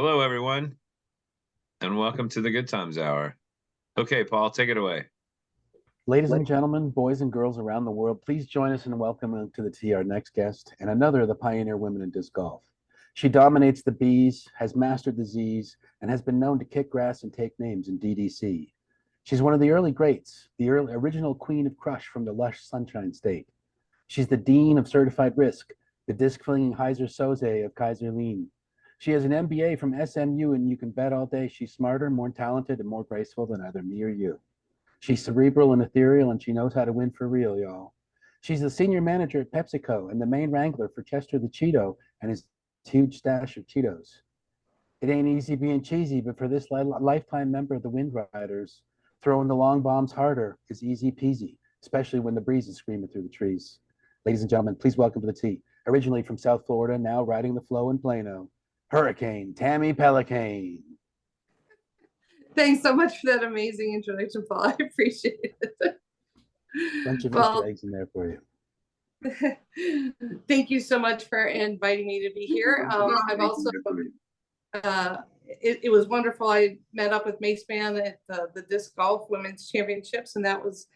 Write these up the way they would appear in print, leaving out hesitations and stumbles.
Hello, everyone, and welcome to the Good Times Hour. Okay, Paul, take it away. Ladies and gentlemen, boys and girls around the world, please join us in welcoming to the tee our next guest and another of the pioneer women in disc golf. She dominates the Bs, has mastered the Zs, and has been known to kick grass and take names in DDC. She's one of the early greats, the original queen of crush from the lush Sunshine State. She's the dean of certified risk, the disc-flinging Heiser Soze of Kaiser Lean. She has an MBA from SMU, and you can bet all day she's smarter, more talented, and more graceful than either me or you. She's cerebral and ethereal, and she knows how to win for real, y'all. She's the senior manager at PepsiCo and the main wrangler for Chester the Cheeto and his huge stash of Cheetos. It ain't easy being cheesy, but for this lifetime member of the Wind Riders, throwing the long bombs harder is easy peasy, especially when the breeze is screaming through the trees. Ladies and gentlemen, please welcome to the tee, originally from South Florida, now riding the flow in Plano, Hurricane Tami Pellicane. Thanks so much for that amazing introduction, Paul. I appreciate it. Bunch of Easter eggs in there for you. Thank you so much for inviting me to be here. I've also, it was wonderful. I met up with Mace Band at the Disc Golf Women's Championships, and that was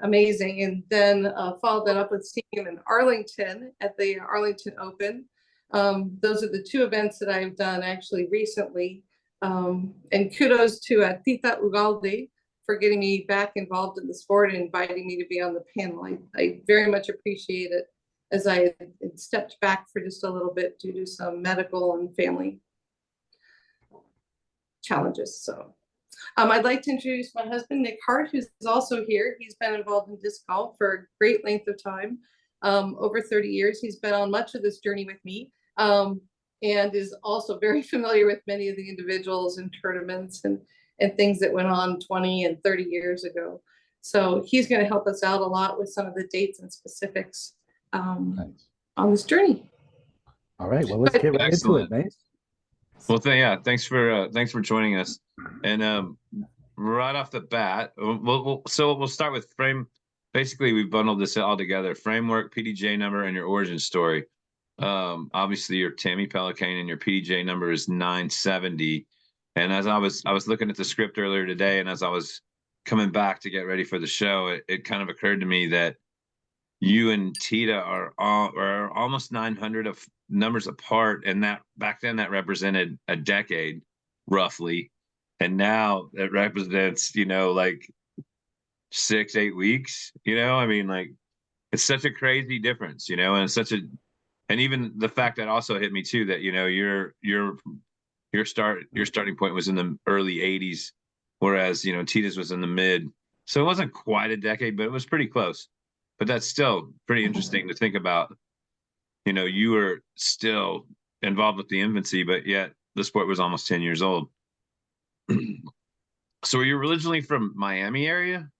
amazing. And then followed that up with seeing him in Arlington at the Arlington Open. Those are the two events that I've done actually recently. And kudos to Tita Ugalde for getting me back involved in the sport and inviting me to be on the panel. I very much appreciate it, as I had stepped back for just a little bit due to some medical and family challenges. So I'd like to introduce my husband, Nick Hart, who's also here. He's been involved in disc golf for a great length of time, over 30 years. He's been on much of this journey with me. And is also very familiar with many of the individuals and tournaments and things that went on 20 and 30 years ago. So he's going to help us out a lot with some of the dates and specifics on this journey. All right, well, let's get right into it, Mace. Well, thanks for joining us. And right off the bat, we'll start with frame. Basically, we've bundled this all together: framework, PDJ number, and your origin story. Obviously you're Tami Pellicane and your PDJ number is 970. And as I was looking at the script earlier today, and as I was coming back to get ready for the show, it kind of occurred to me that you and Tita are almost 900 of numbers apart, and that back then that represented a decade roughly, and now it represents like 6-8 weeks. I mean, like, it's such a crazy difference, and it's such a. And even the fact that also hit me too, that your starting point was in the early 80s, whereas Tita's was in the mid. So it wasn't quite a decade, but it was pretty close. But that's still pretty interesting to think about. You were still involved with the infancy, but yet the sport was almost 10 years old. So were you originally from Miami area?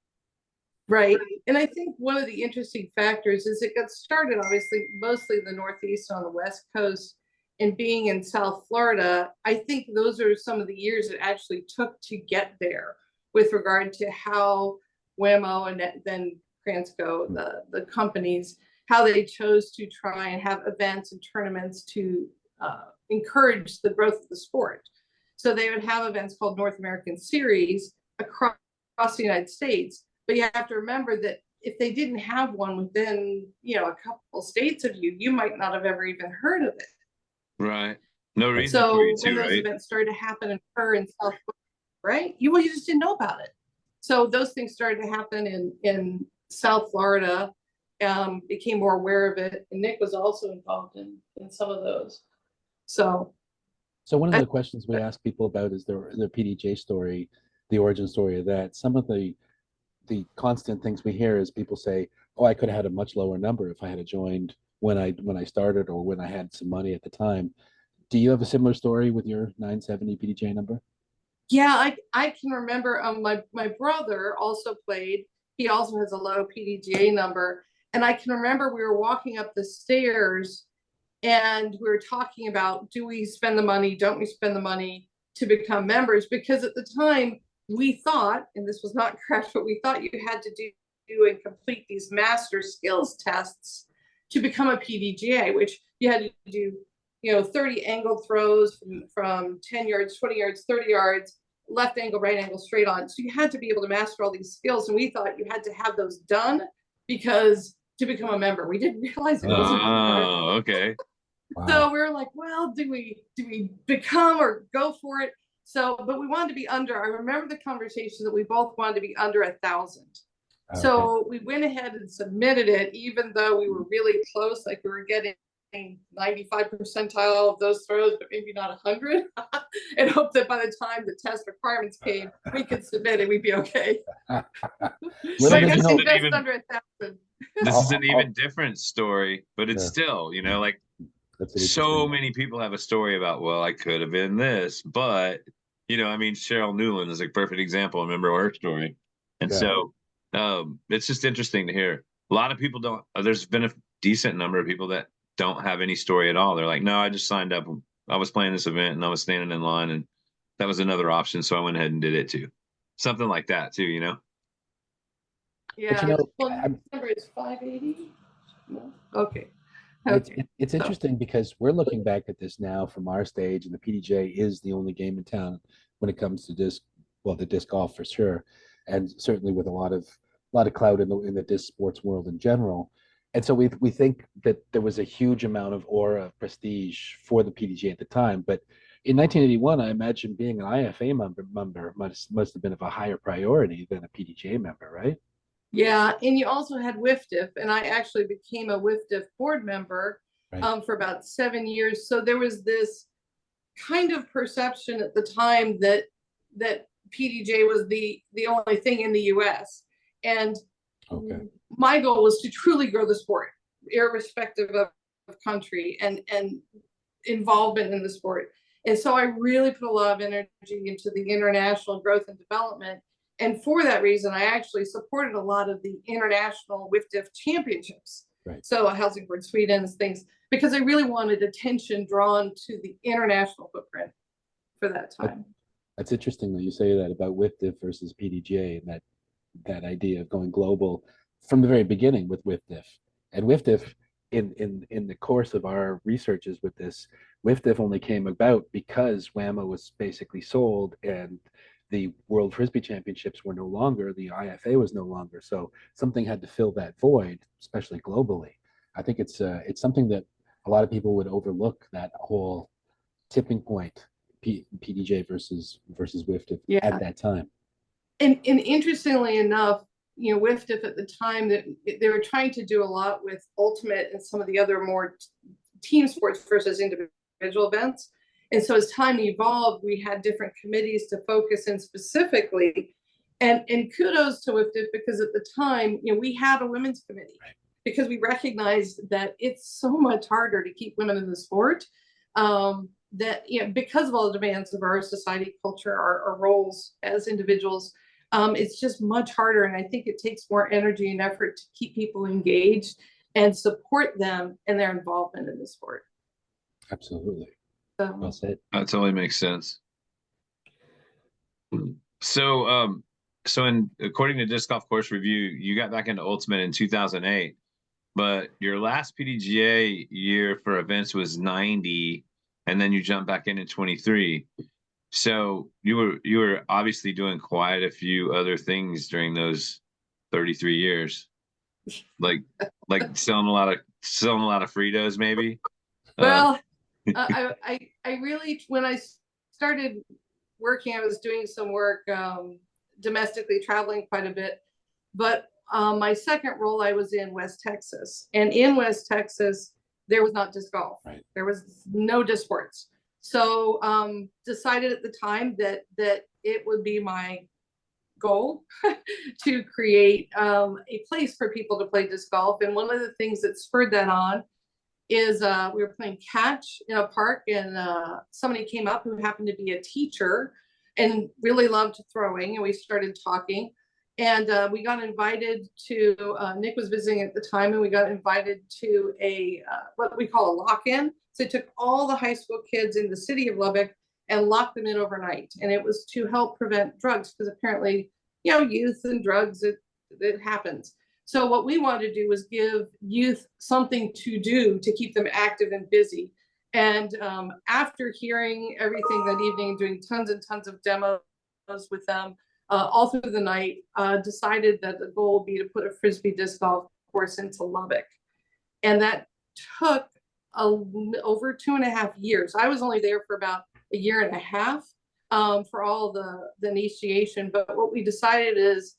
Right. And I think one of the interesting factors is it got started, obviously, mostly in the Northeast on the West Coast, and being in South Florida. I think those are some of the years it actually took to get there with regard to how Wemo and then Kransco, the companies, how they chose to try and have events and tournaments to encourage the growth of the sport. So they would have events called North American Series across the United States. But you have to remember that if they didn't have one within, a couple states of you, you might not have ever even heard of it. Right. No reason so for you to, when those events started to happen in South Florida, right? You just didn't know about it. So those things started to happen in South Florida, became more aware of it. And Nick was also involved in some of those. So one of the questions we ask people about is their PDJ story, the origin story of that. Some of the constant things we hear is people say, oh, I could have had a much lower number if I had joined when I started or when I had some money at the time. Do you have a similar story with your 970 PDJ number? Yeah, I can remember my brother also played. He also has a low PDGA number. And I can remember we were walking up the stairs and we were talking about, do we spend the money? Don't we spend the money to become members? Because at the time we thought, and this was not correct, but we thought you had to do and complete these master skills tests to become a PDGA, which you had to do 30 angled throws from 10 yards, 20 yards, 30 yards, left angle, right angle, straight on. So you had to be able to master all these skills. And we thought you had to have those done because to become a member, we didn't realize it wasn't. Oh, okay. Wow. So we were like, well, do we become or go for it? So, but we wanted to be under, I remember the conversation that we both wanted to be under 1,000. Okay. So we went ahead and submitted it, even though we were really close, like we were getting 95 percentile of those throws, but maybe not 100, and hope that by the time the test requirements came, we could submit it, we'd be okay. Little So I did guess you know- we just under 1,000. This is an even different story, but it's Yeah. still, like That's an so interesting- many people have a story about, well, I could have been this, but I mean, Cheryl Newland is a perfect example. I remember her story. And Yeah. so it's just interesting to hear. A lot of people don't, there's been a decent number of people that don't have any story at all. They're like, no, I just signed up. I was playing this event and I was standing in line and that was another option. So I went ahead and did it too. Something like that too, Yeah, you know, well, I'm- number is 580. No? Okay. It's, Okay. it's interesting because we're looking back at this now from our stage, and the PDJ is the only game in town when it comes to the disc golf for sure, and certainly with a lot of clout in the disc sports world in general. And so we think that there was a huge amount of aura of prestige for the PDJ at the time. But in 1981, I imagine being an IFA member must have been of a higher priority than a PDJ member, right? Yeah, and you also had WIFDF, and I actually became a WIFDF board member Right. for about 7 years. So there was this kind of perception at the time that PDJ was the only thing in the U.S. And Okay. my goal was to truly grow the sport, irrespective of country and involvement in the sport. And so I really put a lot of energy into the international growth and development. And for that reason, I actually supported a lot of the international WIFDF championships. Right. So Helsingborg, Sweden's things, because I really wanted attention drawn to the international footprint for that time. That's interesting that you say that about WIFDF versus PDJ, and that idea of going global from the very beginning with WIFDF. And WIFDF, in the course of our researches with this, WIFDF only came about because WAMA was basically sold and the World Frisbee Championships were no longer, the IFA was no longer. So something had to fill that void, especially globally. I think it's something that a lot of people would overlook, that whole tipping point, PDJ versus WIFDF at that time. And interestingly enough, WIFDF at the time, that they were trying to do a lot with Ultimate and some of the other more team sports versus individual events. And so as time evolved, we had different committees to focus in specifically. And kudos to WIFDF, because at the time, we had a women's committee, because we recognized that it's so much harder to keep women in the sport. That because of all the demands of our society, culture, our roles as individuals, it's just much harder. And I think it takes more energy and effort to keep people engaged and support them in their involvement in the sport. Absolutely. Well said. That totally makes sense. So, according to Disc Golf Course Review, you got back into Ultimate in 2008, but your last PDGA year for events was 90, and then you jumped back in 23. So you were obviously doing quite a few other things during those 33 years, like selling a lot of Fritos, maybe. Well, I really, when I started working, I was doing some work domestically, traveling quite a bit. But my second role, I was in West Texas, and in West Texas, there was not disc golf. Right. There was no disc sports. So decided at the time that it would be my goal to create a place for people to play disc golf. And one of the things that spurred that on is we were playing catch in a park, and somebody came up who happened to be a teacher and really loved throwing, and we started talking. And we got invited to, Nick was visiting at the time, and we got invited to a what we call a lock-in. So they took all the high school kids in the city of Lubbock and locked them in overnight. And it was to help prevent drugs, because apparently, youth and drugs, it happens. So what we wanted to do was give youth something to do to keep them active and busy. And after hearing everything that evening, doing tons and tons of demos with them all through the night, decided that the goal would be to put a Frisbee disc golf course into Lubbock. And that took over 2.5 years. I was only there for about a year and a half for all the initiation. But what we decided is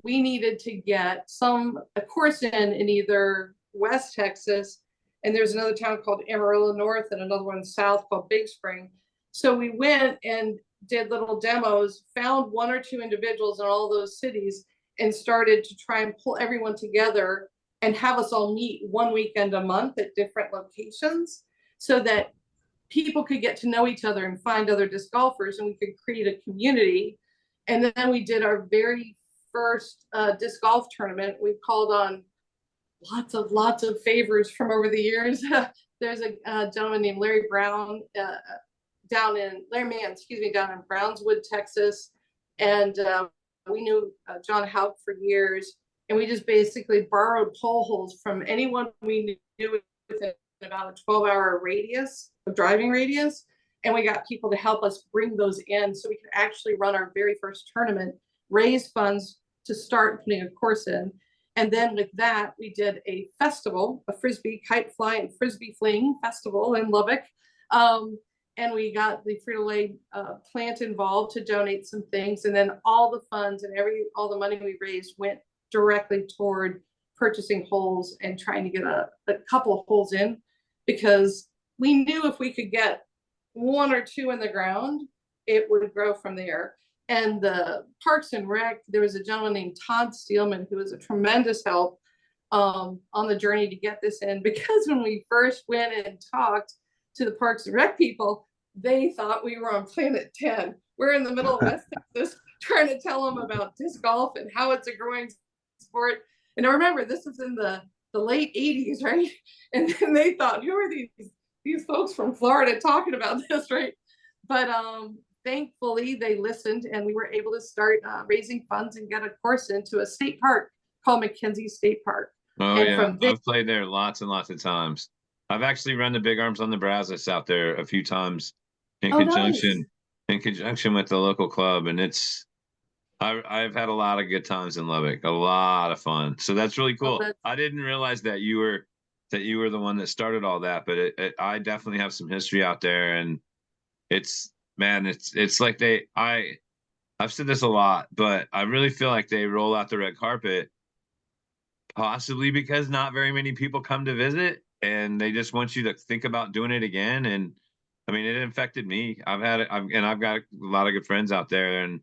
we needed to get a course in either West Texas, and there's another town called Amarillo North and another one south called Big Spring. So we went and did little demos, found 1 or 2 individuals in all those cities, and started to try and pull everyone together and have us all meet 1 weekend a month at different locations so that people could get to know each other and find other disc golfers, and we could create a community. And then we did our very first disc golf tournament. We called on lots of favors from over the years. There's a gentleman named Larry Mann, down in Brownswood, Texas. And we knew John Houck for years. And we just basically borrowed pole holes from anyone we knew within about a 12-hour radius of driving radius. And we got people to help us bring those in so we could actually run our very first tournament, raise funds to start putting a course in. And then with that, we did a festival, a Frisbee kite fly and Frisbee fling festival in Lubbock. And we got the Frito-Lay plant involved to donate some things. And then all the funds and all the money we raised went directly toward purchasing holes and trying to get a couple of holes in, because we knew if we could get 1 or 2 in the ground, it would grow from there. And the Parks and Rec, there was a gentleman named Todd Steelman who was a tremendous help on the journey to get this in, because when we first went and talked to the Parks and Rec people, they thought we were on Planet 10. We're in the middle of West Texas trying to tell them about disc golf and how it's a growing sport. And I remember this was in the late 80s, right? And then they thought, who are these folks from Florida talking about this, right? But thankfully they listened, and we were able to start raising funds and get a course into a state park called McKenzie State Park. Oh, and yeah. I've played there lots and lots of times. I've actually run the Big Arms on the Brazos out there a few times in conjunction with the local club. And I've had a lot of good times in Lubbock, a lot of fun. So that's really cool. I didn't realize that you were the one that started all that, but I definitely have some history out there. And it's like I've said this a lot, but I really feel like they roll out the red carpet, possibly because not very many people come to visit, and they just want you to think about doing it again. And I mean, it infected me. I've got a lot of good friends out there, and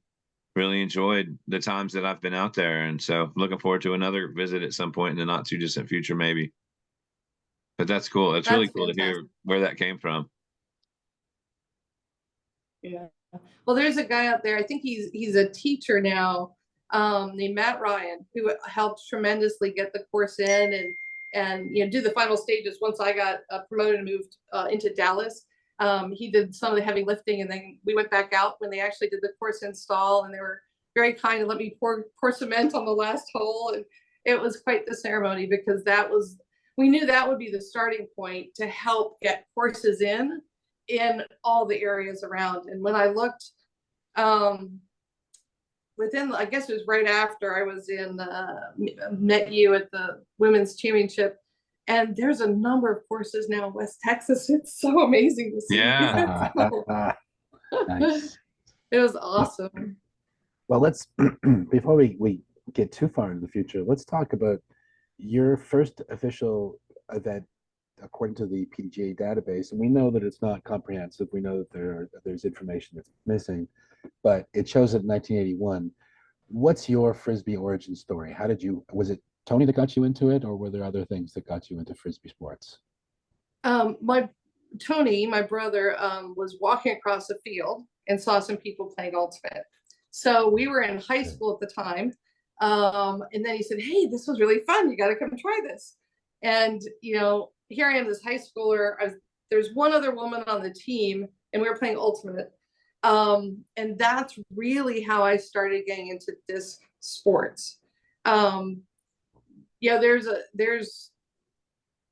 really enjoyed the times that I've been out there. And so looking forward to another visit at some point in the not too distant future, maybe. But that's cool. It's really cool to hear where that came from. Yeah. Well, there's a guy out there, I think he's a teacher now, named Matt Ryan, who helped tremendously get the course in and do the final stages. Once I got promoted and moved into Dallas, he did some of the heavy lifting, and then we went back out when they actually did the course install, and they were very kind to let me pour cement on the last hole. And it was quite the ceremony, because we knew that would be the starting point to help get courses in all the areas around. And when I looked, I guess it was right after I was met you at the women's championship, and there's a number of courses now in West Texas. It's so amazing to see. Yeah. Nice. It was awesome. Well, let's before we get too far into the future, let's talk about your first official event according to the PDGA database. And we know that it's not comprehensive. We know that there's information that's missing, but it shows it in 1981. What's your Frisbee origin story? Was it Tony that got you into it, or were there other things that got you into Frisbee sports? Tony, my brother, was walking across a field and saw some people playing ultimate. So we were in high school at the time. And then he said, hey, this was really fun. You got to come try this. And, here I am, this high schooler. There's one other woman on the team, and we were playing ultimate. And that's really how I started getting into disc sports. There's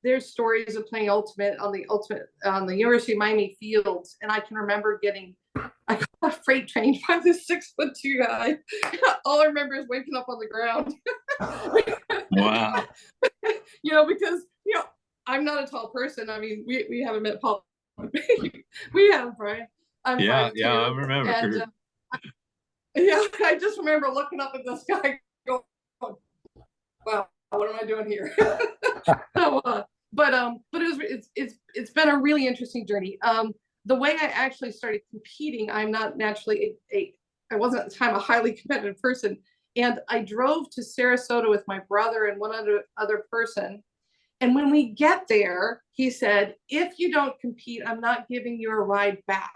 there's stories of playing ultimate on the University of Miami fields, and I can remember I got freight trained by this 6'2" guy. All I remember is waking up on the ground. Wow. Because I'm not a tall person. I mean, we haven't met Paul. We have, Brian. I'm Yeah, 5'2", I remember. and I just remember looking up at this guy going, wow, what am I doing here? But it's been a really interesting journey. The way I actually started competing, I'm not naturally I wasn't at the time a highly competitive person, and I drove to Sarasota with my brother and one other person. And when we get there, he said, if you don't compete, I'm not giving you a ride back.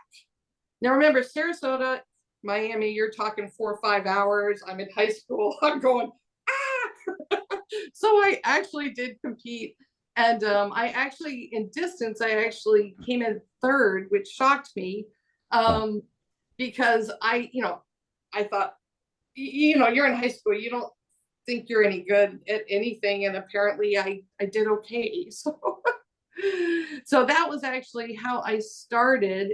Now remember, Sarasota, Miami, you're talking 4 or 5 hours. I'm in high school. I'm going, ah! So I actually did compete. And in distance, I actually came in third, which shocked me, because I thought, you're in high school, you don't think you're any good at anything, and apparently I did okay. So that was actually how I started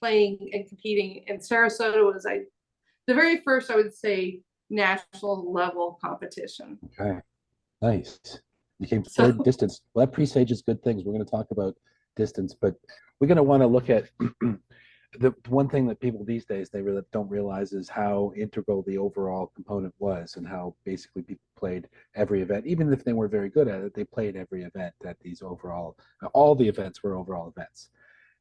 playing and competing. And Sarasota was the very first, I would say, national level competition. Okay, nice. You came third distance. Well, that presages good things. We're going to talk about distance, but we're going to want to look at the one thing that people these days, they really don't realize is how integral the overall component was, and how basically people played every event. Even if they weren't very good at it, they played every event at these all the events were overall events.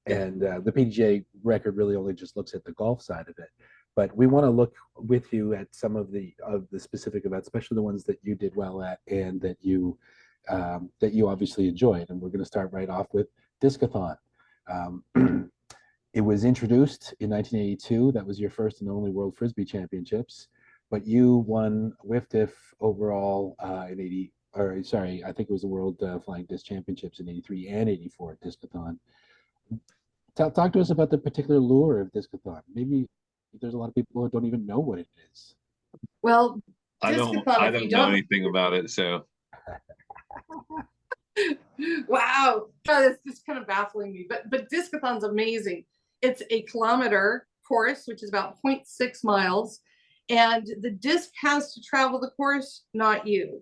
And the PDGA record really only just looks at the golf side of it. But we want to look with you at some of the specific events, especially the ones that you did well at and that you obviously enjoyed. And we're going to start right off with Discathon. It was introduced in 1982. That was your first and only World Frisbee Championships, but you won WFDF overall I think it was the World Flying Disc Championships in 83 and 84 at Discathon. Talk to us about the particular lure of Discathon. Maybe there's a lot of people who don't even know what it is. Well, I don't know anything about it, so. Wow, that's just kind of baffling me. But Discathon's amazing. It's a kilometer course, which is about 0.6 miles, and the disc has to travel the course, not you.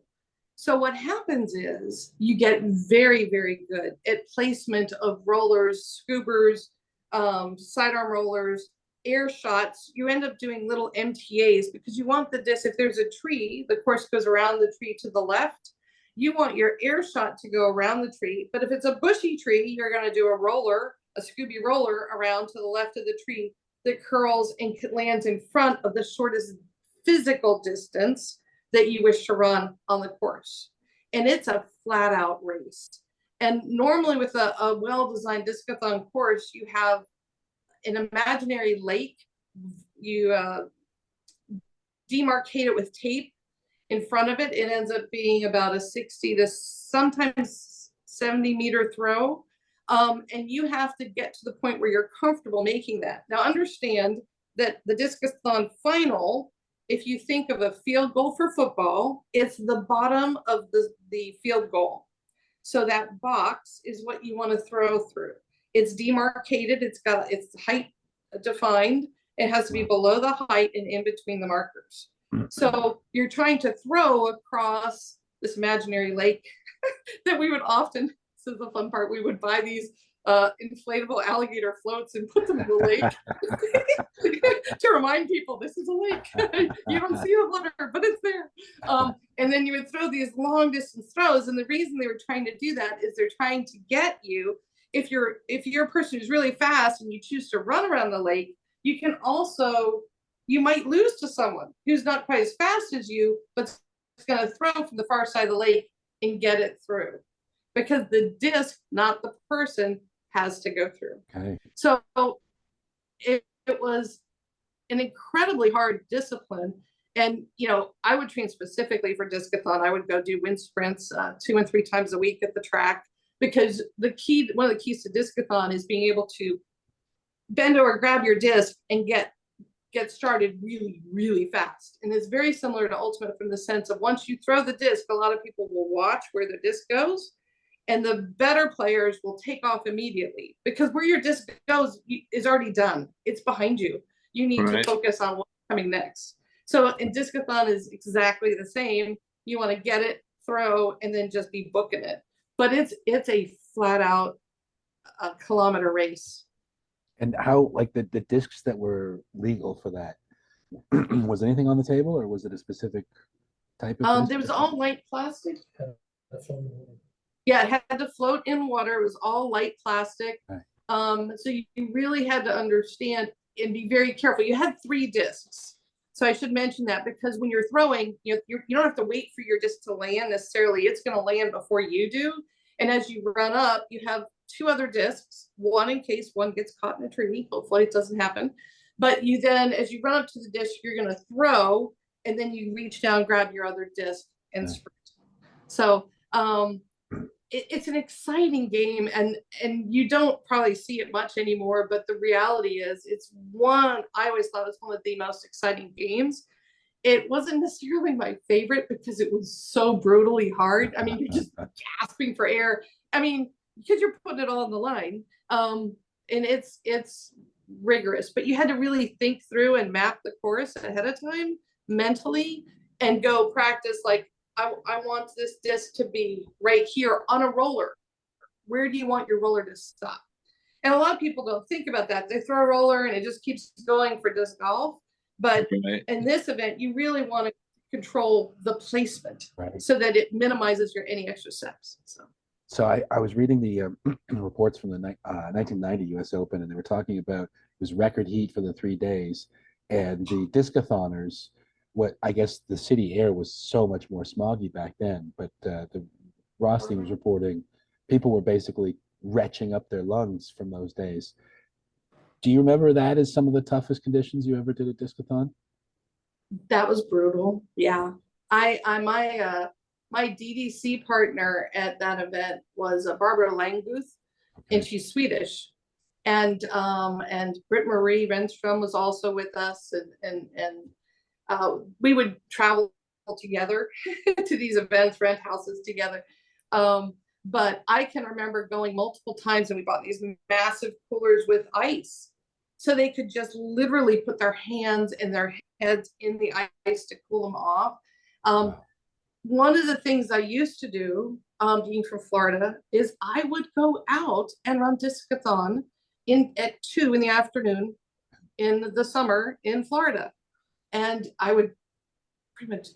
So what happens is you get very, very good at placement of rollers, scoobers, sidearm rollers, air shots. You end up doing little MTAs because you want the disc, if there's a tree, the course goes around the tree to the left. You want your air shot to go around the tree, but if it's a bushy tree, you're going to do a Scooby roller around to the left of the tree that curls and lands in front of the shortest physical distance that you wish to run on the course. And it's a flat out race. And normally with a well-designed Discathon course, you have an imaginary lake. You demarcate it with tape in front of it. It ends up being about a 60 to sometimes 70 meter throw. And you have to get to the point where you're comfortable making that. Now understand that the Discathon final, if you think of a field goal for football, it's the bottom of the field goal. So that box is what you want to throw through. It's demarcated, it's got its height defined. It has to be below the height and in between the markers. So you're trying to throw across this imaginary lake that we would often, this is the fun part, we would buy these inflatable alligator floats and put them in the lake to remind people this is a lake. You don't see the water, but it's there. And then you would throw these long distance throws. And the reason they were trying to do that is they're trying to get you, if you're a person who's really fast and you choose to run around the lake, you might lose to someone who's not quite as fast as you, but is going to throw from the far side of the lake and get it through. Because the disc, not the person, has to go through. Okay. So it was an incredibly hard discipline. And, I would train specifically for Discathon. I would go do wind sprints 2 and 3 times a week at the track, because one of the keys to Discathon is being able to bend over, grab your disc, and get started really, really fast. And it's very similar to Ultimate from the sense of once you throw the disc, a lot of people will watch where the disc goes. And the better players will take off immediately because where your disc goes is already done. It's behind you. You need to focus on what's coming next. So in discathon is exactly the same. You want to get it, throw, and then just be booking it. But it's a flat out kilometer race. And how, like the discs that were legal for that, was anything on the table, or was it a specific type of disc? There was all light plastic. Yeah, it had to float in water. It was all light plastic. Right. So you really had to understand and be very careful. You had 3 discs. So I should mention that because when you're throwing, you don't have to wait for your disc to land necessarily. It's going to land before you do. And as you run up, you have 2 other discs, one in case one gets caught in a tree. Hopefully it doesn't happen. But you then, as you run up to the disc, you're going to throw, and then you reach down, grab your other disc, and sprint. So it's an exciting game, and you don't probably see it much anymore, but the reality is I always thought it was one of the most exciting games. It wasn't necessarily my favorite because it was so brutally hard. I mean, you're just gasping for air. I mean, because you're putting it all on the line. And it's rigorous, but you had to really think through and map the course ahead of time mentally and go practice like, I want this disc to be right here on a roller. Where do you want your roller to stop? And a lot of people don't think about that. They throw a roller and it just keeps going for disc golf. But in this event, you really want to control the placement so that it minimizes any extra steps. So I was reading the reports from the 1990 U.S. Open, and they were talking about it was record heat for the 3 days, and the discathoners, what I guess the city air was so much more smoggy back then, but the Rothstein was reporting people were basically retching up their lungs from those days. Do you remember that as some of the toughest conditions you ever did at discathon? That was brutal. Yeah. My DDC partner at that event was Barbara Langbuth, and she's Swedish. And Britt Marie Renstrom was also with us, and we would travel together to these events, rent houses together. But I can remember going multiple times, and we bought these massive coolers with ice. So they could just literally put their hands and their heads in the ice to cool them off. One of the things I used to do, being from Florida, is I would go out and run discathon at 2 in the afternoon in the summer in Florida. And I would pretty much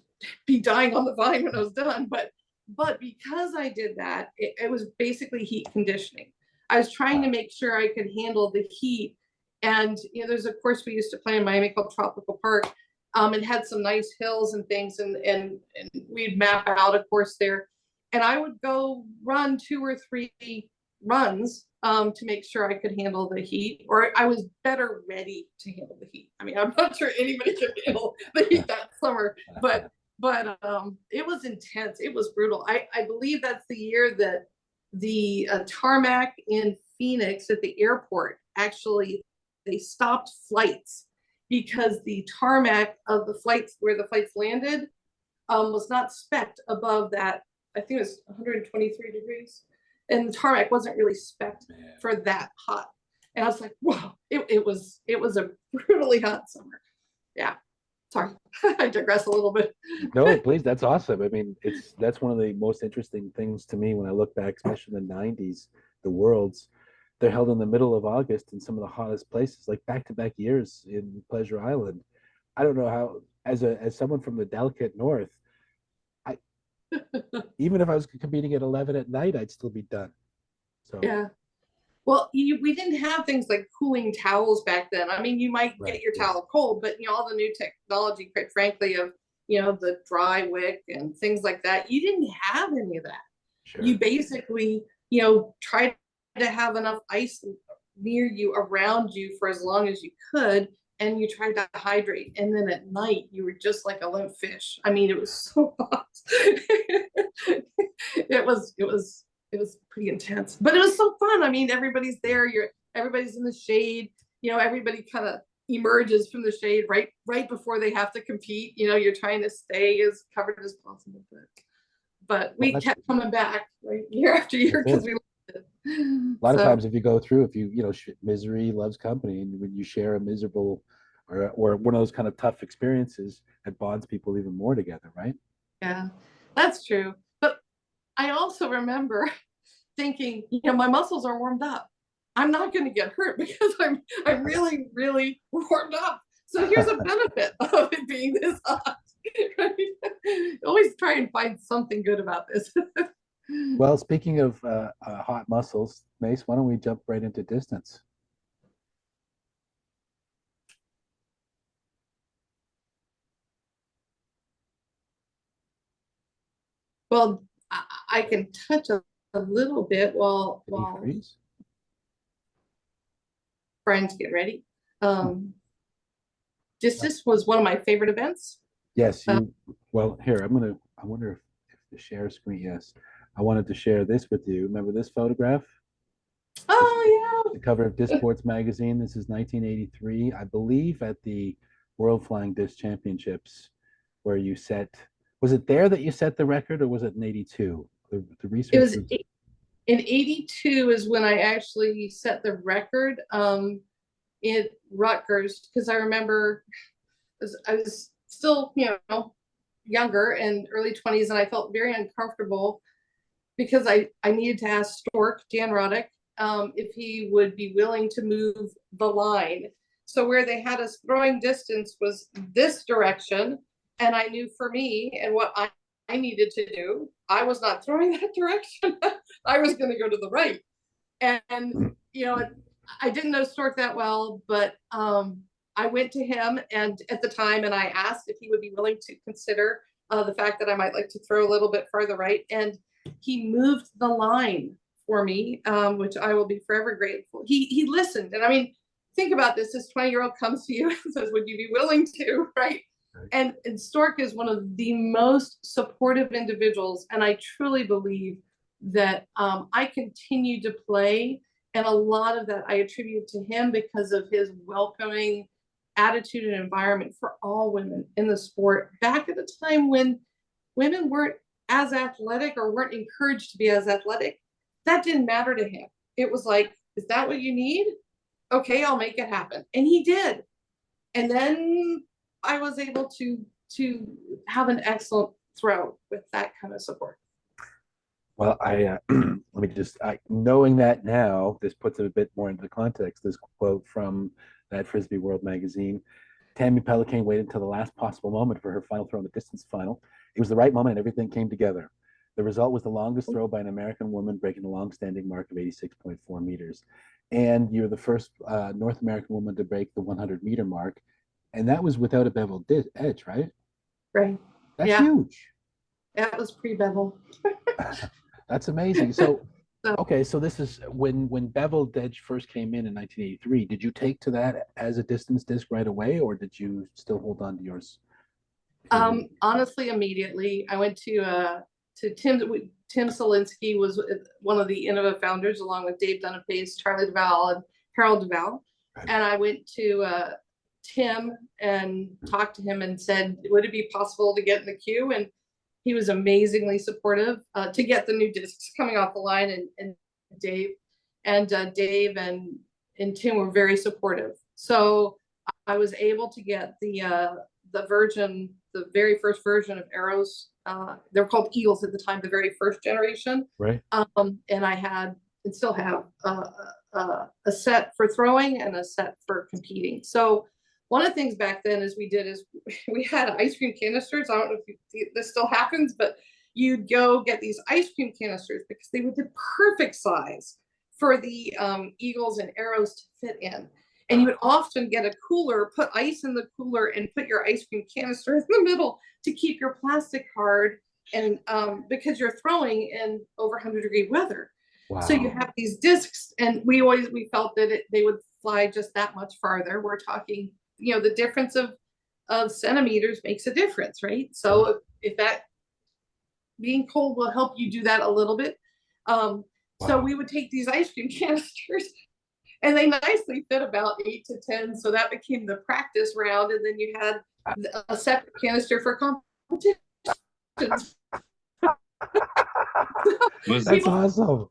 be dying on the vine when I was done. But because I did that, it was basically heat conditioning. I was trying to make sure I could handle the heat. And there's a course we used to play in Miami called Tropical Park. It had some nice hills and things, and we'd map out a course there. And I would go run 2 or 3 runs to make sure I could handle the heat, or I was better ready to handle the heat. I mean, I'm not sure anybody could handle the heat that summer, but it was intense. It was brutal. I believe that's the year that the tarmac in Phoenix at the airport, actually, they stopped flights because the tarmac of the flights where the flights landed was not spec'd above that. I think it was 123 degrees, and the tarmac wasn't really spec'd for that hot. And I was like, wow, it was a brutally hot summer. Yeah. Sorry, I digress a little bit. No, please, that's awesome. I mean, that's one of the most interesting things to me when I look back, especially in the 90s, the Worlds. They're held in the middle of August in some of the hottest places, like back-to-back years in Pleasure Island. I don't know how, as someone from the delicate north, even if I was competing at 11 at night, I'd still be done. So yeah. Well, we didn't have things like cooling towels back then. I mean, you might get your towel cold, but all the new technology, quite frankly, of the dry wick and things like that, you didn't have any of that. Sure. You basically, tried to have enough ice near you, around you, for as long as you could, and you tried to hydrate. And then at night, you were just like a limp fish. I mean, it was so hot. It was pretty intense, but it was so fun. I mean, everybody's there. Everybody's in the shade. Everybody kind of emerges from the shade right before they have to compete. You're trying to stay as covered as possible. but we Well, kept coming back, right, year after year that's because it. we loved it. A lot of So, times, if you go through, if you, misery loves company, and when you share a miserable or one of those kind of tough experiences, it bonds people even more together, right? yeah, that's true. But I also remember thinking, my muscles are warmed up. I'm not going to get hurt because I'm really, really warmed up. So here's a benefit of it being this hot. Right? Always try and find something good about this. Well, speaking of hot muscles, Mace, why don't we jump right into distance? Well, I can touch a little bit while Did he freeze? friends get ready. Distance was one of my favorite events. Yes, Uh, well, here, I wonder if the share screen, yes. I wanted to share this with you. Remember this photograph? oh The cover of Disc Sports magazine. This is 1983, I believe, at the World Flying Disc Championships, where you set, was it there that you set the record, or was it in 82? The It research was was, in 82 is when I actually set the record in Rutgers, because I remember I was still, younger and early 20s, and I felt very uncomfortable because I needed to ask Stork, Dan Roddick, if he would be willing to move the line. So where they had us throwing distance was this direction. And I knew for me and what I needed to do, I was not throwing that direction. I was going to go to the right. And, I didn't know Stork that well, but I went to him and at the time, and I asked if he would be willing to consider the fact that I might like to throw a little bit farther right. And he moved the line for me, which I will be forever grateful. He listened, and I mean, think about this: this 20-year-old comes to you and says, "Would you be willing to?" Right? And Stork is one of the most supportive individuals, and I truly believe that I continue to play, and a lot of that I attribute to him because of his welcoming attitude and environment for all women in the sport. Back at a time when women weren't as athletic or weren't encouraged to be as athletic, that didn't matter to him. It was like, is that what you need? Okay, I'll make it happen. And he did. And then I was able to have an excellent throw with that kind of support. well, let me just, knowing that now, this puts it a bit more into the context. This quote from that Frisbee World magazine: Tami Pellicane waited until the last possible moment for her final throw in the distance final. It was the right moment and everything came together. The result was the longest throw by an American woman, breaking the long-standing mark of 86.4 meters. And you're the first North American woman to break the 100-meter mark. And that was without a beveled edge, right? Right. That's Yeah. huge. That was pre-bevel. That's amazing. So, So, okay, so this is when beveled edge first came in 1983. Did you take to that as a distance disc right away, or did you still hold on to yours? honestly, immediately I went to Tim Solinsky was one of the Innova founders, along with Dave Dunapace, Charlie Duval, and Harold Duval. Right. And I went to Tim and talked to him and said, would it be possible to get in the queue? And he was amazingly supportive to get the new discs coming off the line. And Dave and Tim were very supportive. So I was able to get the very first version of arrows. They were called Eagles at the time, the very first generation. Right. And I had and still have a set for throwing and a set for competing. So one of the things back then is we had ice cream canisters. I don't know if this still happens, but you'd go get these ice cream canisters because they were the perfect size for the Eagles and arrows to fit in. And you would often get a cooler, put ice in the cooler, and put your ice cream canister in the middle to keep your plastic hard. And because you're throwing in over 100-degree weather. Wow. So you have these discs, and we felt that they would fly just that much farther. We're talking, the difference of centimeters makes a difference, right? So if that being cold will help you do that a little bit. So we would take these ice cream canisters, and they nicely fit about 8 to 10. So that became the practice round. And then you had a separate canister for competitions. Was That's People- awesome.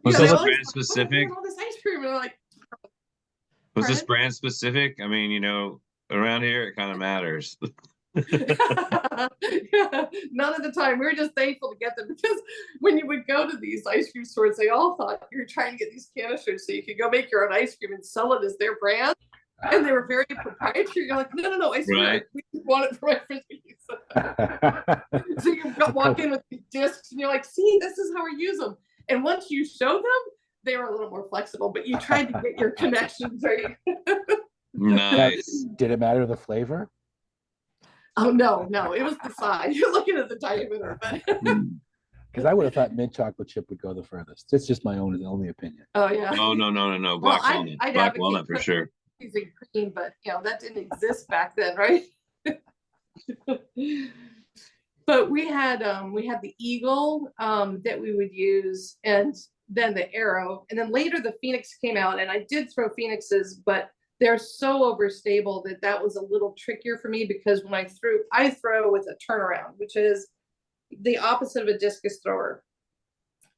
Was they this always brand like, specific? all this ice cream, and they're like, Was this pardon? brand specific? I mean, around here it kind of matters. Yeah, none of the time. We were just thankful to get them because when you would go to these ice cream stores, they all thought you were trying to get these canisters so you could go make your own ice cream and sell it as their brand. And they were very proprietary. You're like, no, I swear, Right. we want it for my frisbees. So you walk in with these discs and you're like, see, this is how we use them. And once you show them, they were a little more flexible, but you tried to get your connections right. Nice. Did it matter the flavor? Oh no, it was the size. You're looking at the diameter, but Because I would have thought mint chocolate chip would go the furthest. It's just my only opinion. oh yeah. No. Well, Black walnut. I'd Black advocate walnut for sure. cookies and cream, but that didn't exist back then, right? But we had the eagle that we would use, and then the arrow, and then later the phoenix came out, and I did throw phoenixes, but they're so overstable that was a little trickier for me because when I throw with a turnaround, which is the opposite of a discus thrower.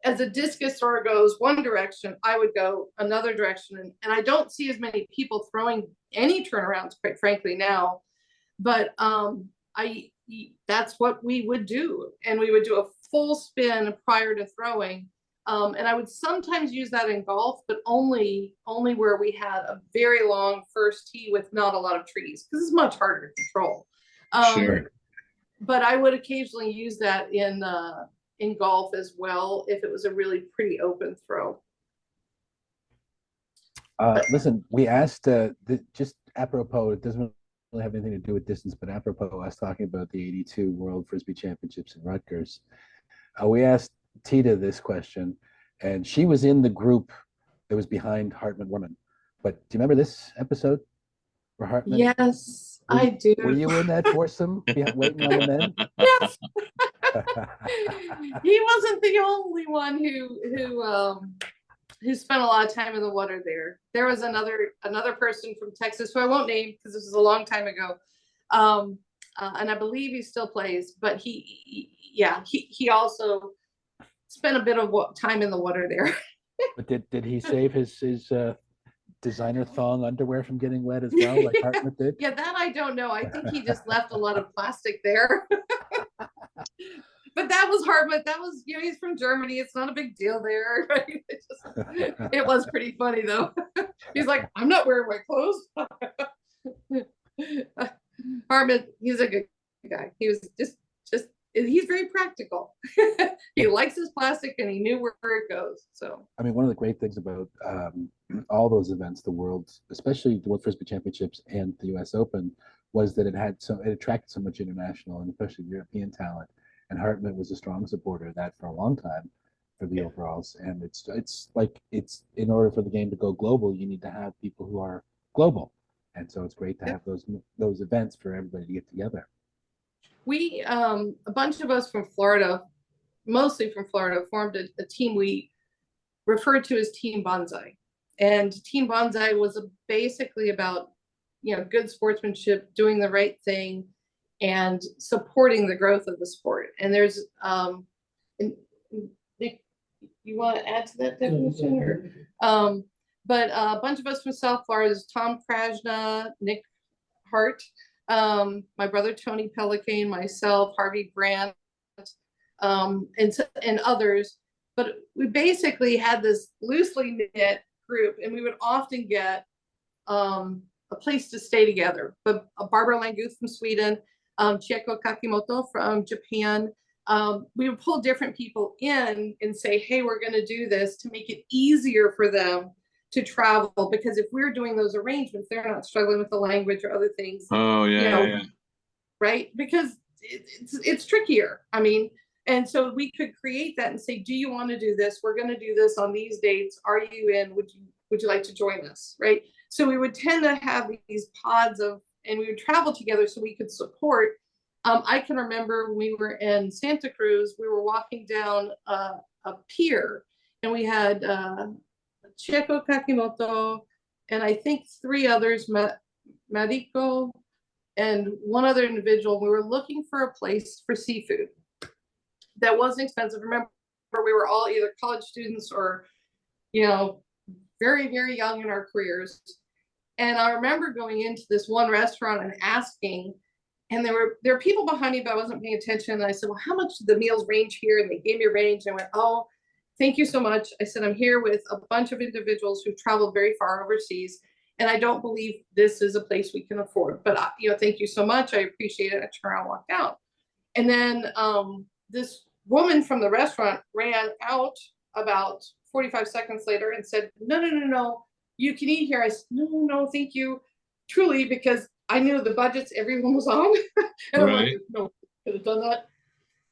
As a discus thrower goes one direction, I would go another direction, and I don't see as many people throwing any turnarounds, quite frankly, now. But that's what we would do, and we would do a full spin prior to throwing. And I would sometimes use that in golf, but only where we had a very long first tee with not a lot of trees, because it's much harder to control. Sure. But I would occasionally use that in golf as well if it was a really pretty open throw. Listen, we asked just apropos, it doesn't really have anything to do with distance, but apropos us talking about the 82 World Frisbee Championships in Rutgers, we asked Tita this question, and she was in the group that was behind Hartman Woman. But do you remember this episode for Hartman? Yes, I do. Were you in that foursome waiting on the men? Yes. He wasn't the only one who spent a lot of time in the water there. There was another person from Texas who I won't name because this was a long time ago. And I believe he still plays, but he also spent a bit of time in the water there. But did he save his designer thong underwear from getting wet as well, like Hartman did? Yeah, that I don't know. I think he just left a lot of plastic there. But that was Hartman. That was, he's from Germany. It's not a big deal there. Right? It was pretty funny though. He's like, I'm not wearing my clothes. Hartman, he's a good guy. He was just he's very practical. He likes his plastic and he knew where it goes. So I mean, one of the great things about all those events, the Worlds, especially the World Frisbee Championships and the U.S. Open, was that it attracted so much international and especially European talent. And Hartman was a strong supporter of that for a long time for the overalls. And it's in order for the game to go global, you need to have people who are global. And so it's great to have those events for everybody to get together. We, a bunch of us from Florida, mostly from Florida, formed a team we referred to as Team Bonsai. And Team Bonsai was basically about, good sportsmanship, doing the right thing, and supporting the growth of the sport. And there's, you want to add to that definition? Or, but a bunch of us from South Florida is Tom Krajna, Nick Hart, my brother Tami Pellicane, myself, Harvey Brandt, and others. But we basically had this loosely knit group, and we would often get a place to stay together. But Barbara Languth from Sweden, Chieko Kakimoto from Japan. We would pull different people in and say, hey, we're going to do this to make it easier for them to travel, because if we're doing those arrangements, they're not struggling with the language or other things. Oh yeah. Right? Because it's trickier. I mean, and so we could create that and say, do you want to do this? We're going to do this on these dates. Are you in? Would you like to join us? Right? So we would tend to have these pods and we would travel together so we could support. I can remember when we were in Santa Cruz, we were walking down a pier, and we had Chieko Kakimoto, and I think three others, Mariko, and one other individual. We were looking for a place for seafood. that wasn't expensive. Remember, we were all either college students or, very, very young in our careers. And I remember going into this one restaurant and asking, and there were people behind me, but I wasn't paying attention. And I said, well, how much do the meals range here? And they gave me a range. And I went, oh, thank you so much. I said, I'm here with a bunch of individuals who traveled very far overseas, and I don't believe this is a place we can afford. But thank you so much. I appreciate it. I turned around and walked out. And then this woman from the restaurant ran out about 45 seconds later and said, no, you can eat here. I said, no, thank you. Truly, because I knew the budgets everyone was on. And I'm like, no, could have done that.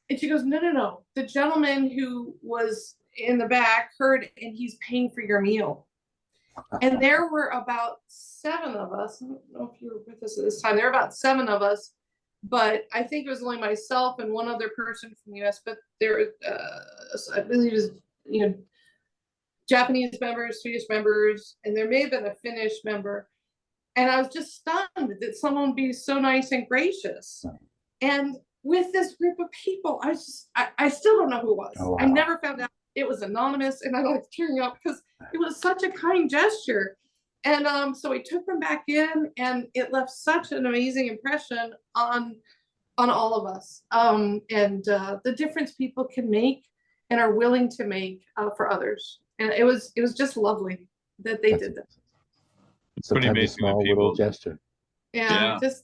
And she goes, no. The gentleman who was in the back heard, and he's paying for your meal. And there were about 7 of us. I don't know if you were with us at this time. There were about 7 of us, but I think it was only myself and one other person from the US. But there, I believe, it was Japanese members, Swedish members, and there may have been a Finnish member. And I was just stunned that someone would be so nice and gracious. And with this group of people, I still don't know who it was. Oh, wow. I never found out. It was anonymous, and I like tearing up because it was such a kind gesture. And so we took them back in, and it left such an amazing impression on all of us. And the difference people can make and are willing to make for others. And it was just lovely that they did that. It's pretty amazing. Small little gesture. Yeah. Just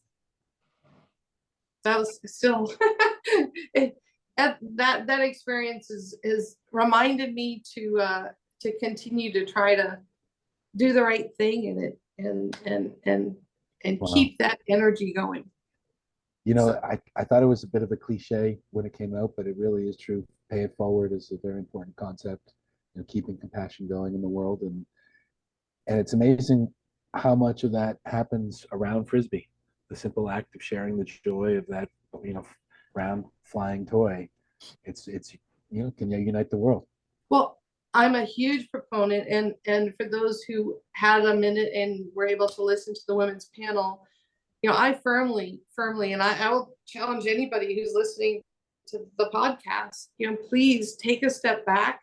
that was still that experience is reminded me to continue to try to do the right thing in it and Wow. keep that energy going. I thought it was a bit of a cliche when it came out, but it really is true. Pay it forward is a very important concept, keeping compassion going in the world. And it's amazing how much of that happens around Frisbee. The simple act of sharing the joy of that, round flying toy. It's can unite the world. Well, I'm a huge proponent, and for those who had a minute and were able to listen to the women's panel, I firmly, and I will challenge anybody who's listening to the podcast, please take a step back,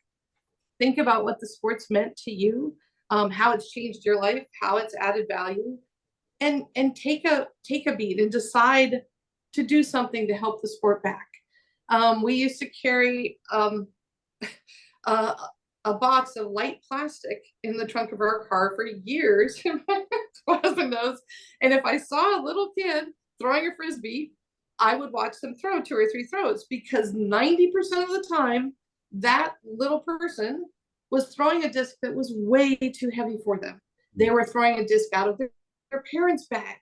think about what the sport's meant to you, how it's changed your life, how it's added value, and take a beat and decide to do something to help the sport back. We used to carry a box of light plastic in the trunk of our car for years. My husband knows. And if I saw a little kid throwing a Frisbee, I would watch them throw 2 or 3 throws, because 90% of the time that little person was throwing a disc that was way too heavy for them. They were throwing a disc out of their parents' bag.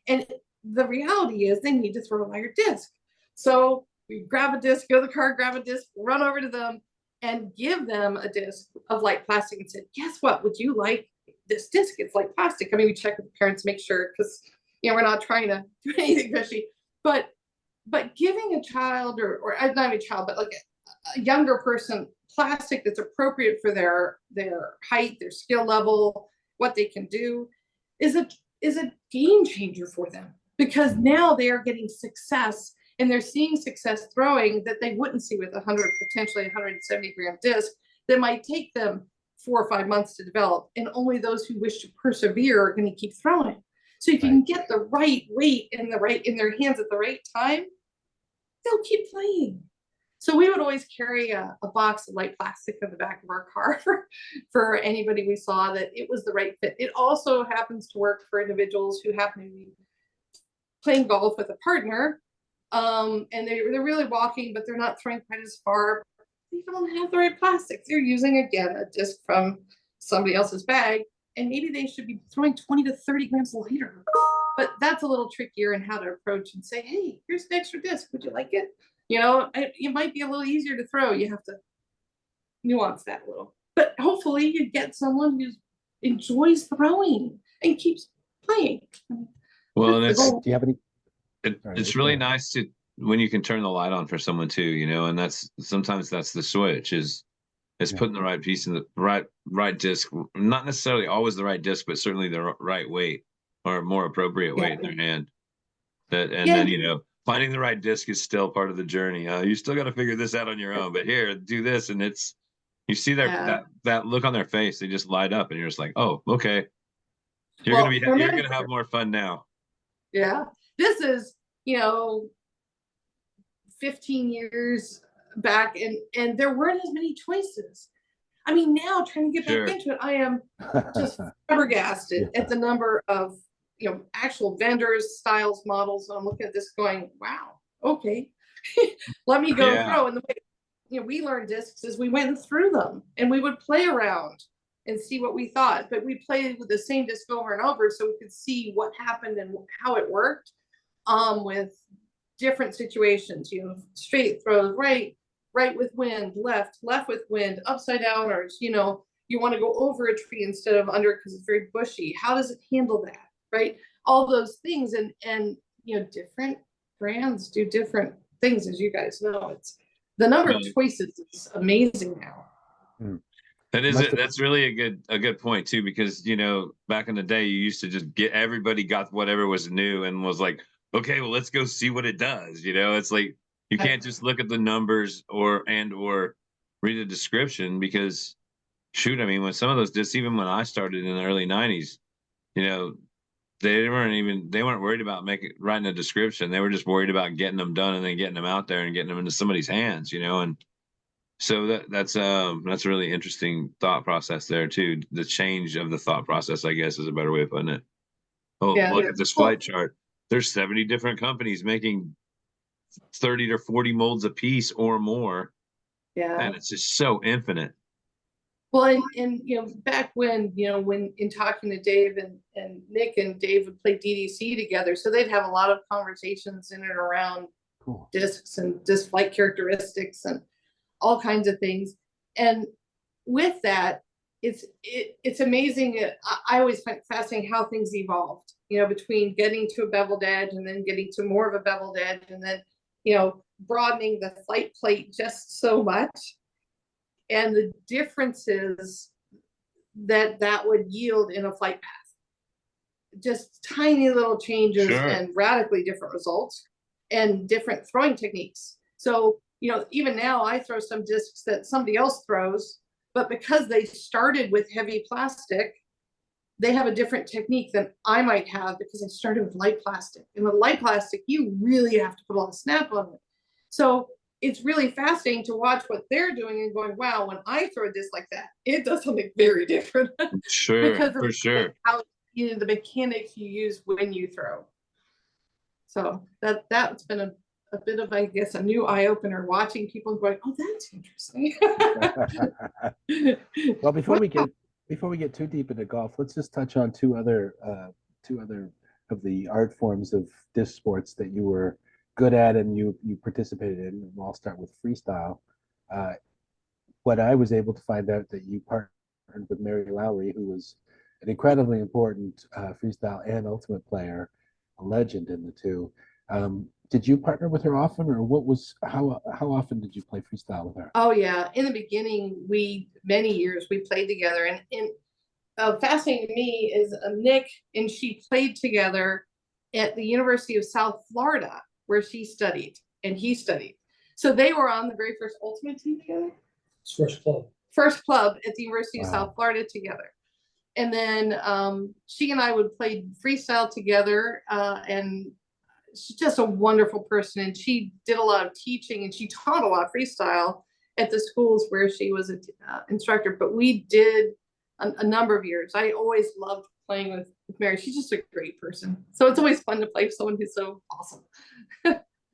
And the reality is they need to throw a lighter disc. So we grab a disc, go to the car, grab a disc, run over to them, and give them a disc of light plastic and said, guess what? Would you like this disc? It's light plastic. I mean, we check with the parents to make sure, because we're not trying to do anything fishy. But giving a child, or not even a child, but like a younger person, plastic that's appropriate for their height, their skill level, what they can do, is a game changer for them, because now they are getting success, and they're seeing success throwing that they wouldn't see with potentially 170 gram disc that might take them 4 or 5 months to develop. And only those who wish to persevere are going to keep throwing. So if you can get the right weight in their hands at the right time, they'll keep playing. So we would always carry a box of light plastic in the back of our car for anybody we saw that it was the right fit. It also happens to work for individuals who happen to be playing golf with a partner, and they're really walking, but they're not throwing quite as far. They don't have the right plastic. They're using, again, a disc from somebody else's bag, and maybe they should be throwing 20 to 30 grams lighter. But that's a little trickier in how to approach and say, hey, here's an extra disc. Would you like it? It might be a little easier to throw. You have to nuance that a little. But hopefully you get someone who enjoys throwing and keeps playing. Well, and do you have any? It's really nice when you can turn the light on for someone too, and sometimes that's the switch is putting the right piece in the right disc, not necessarily always the right disc, but certainly the right weight or more appropriate weight in their hand. Then finding the right disc is still part of the journey. You still got to figure this out on your own, but here, do this, and you see that look on their face. They just light up, and you're just like, oh, okay. You're gonna have more fun now. Yeah, this is 15 years back, and there weren't as many choices. I mean, now trying to get back into it, I am just flabbergasted at the number of actual vendors, styles, models. And I'm looking at this going, wow, okay, let me go through. And the way we learned discs is we went through them and we would play around and see what we thought. But we played with the same disc over and over so we could see what happened and how it worked with different situations, straight throws, right with wind, left with wind, upside downers, you want to go over a tree instead of under because it's very bushy. How does it handle that? Right? All those things. And different brands do different things, as you guys know. It's the number of choices is amazing now. That's really a good point too, because back in the day you used to just everybody got whatever was new and was like, okay, well, let's go see what it does. It's like you can't just look at the numbers or read the description, because shoot, I mean, when some of those discs, even when I started in the early 90s, they weren't worried about writing a description. They were just worried about getting them done and then getting them out there and getting them into somebody's hands, and so that's a really interesting thought process there too. The change of the thought process, I guess, is a better way of putting it. Oh, look at this flight chart. There's 70 different companies making 30 to 40 molds a piece or more. Yeah. And it's just so infinite. Well, and back when in talking to Dave and Nick, and Dave would play DDC together, so they'd have a lot of conversations in and around discs and disc flight characteristics and all kinds of things. And with that, it's amazing. I always find it fascinating how things evolved, between getting to a beveled edge and then getting to more of a beveled edge, and then broadening the flight plate just so much, and the differences that would yield in a flight path. Just tiny little changes and radically different results and different throwing techniques. So even now I throw some discs that somebody else throws, but because they started with heavy plastic, they have a different technique than I might have because I started with light plastic. And with light plastic, you really have to put a lot of snap on it. So it's really fascinating to watch what they're doing and going, wow, when I throw a disc like that, it does something very different. Because for sure. How, the mechanics you use when you throw. So that's been a bit of, I guess, a new eye-opener, watching people going, oh, that's interesting. Well, before we get too deep into golf, let's just touch on two other of the art forms of disc sports that you were good at and you participated in. I'll start with freestyle. What I was able to find out that you partnered with Mary Lowry, who was an incredibly important freestyle and ultimate player, a legend in the two. Did you partner with her often, or how often did you play freestyle with her? Oh yeah, in the beginning, many years we played together, and fascinating to me is Nick and she played together at the University of South Florida, where she studied and he studied. So they were on the very first ultimate team together. First club at the University of South Florida together. And then she and I would play freestyle together, and she's just a wonderful person, and she did a lot of teaching and she taught a lot of freestyle at the schools where she was an instructor. But we did a number of years. I always loved playing with Mary. She's just a great person, so it's always fun to play with someone who's so awesome.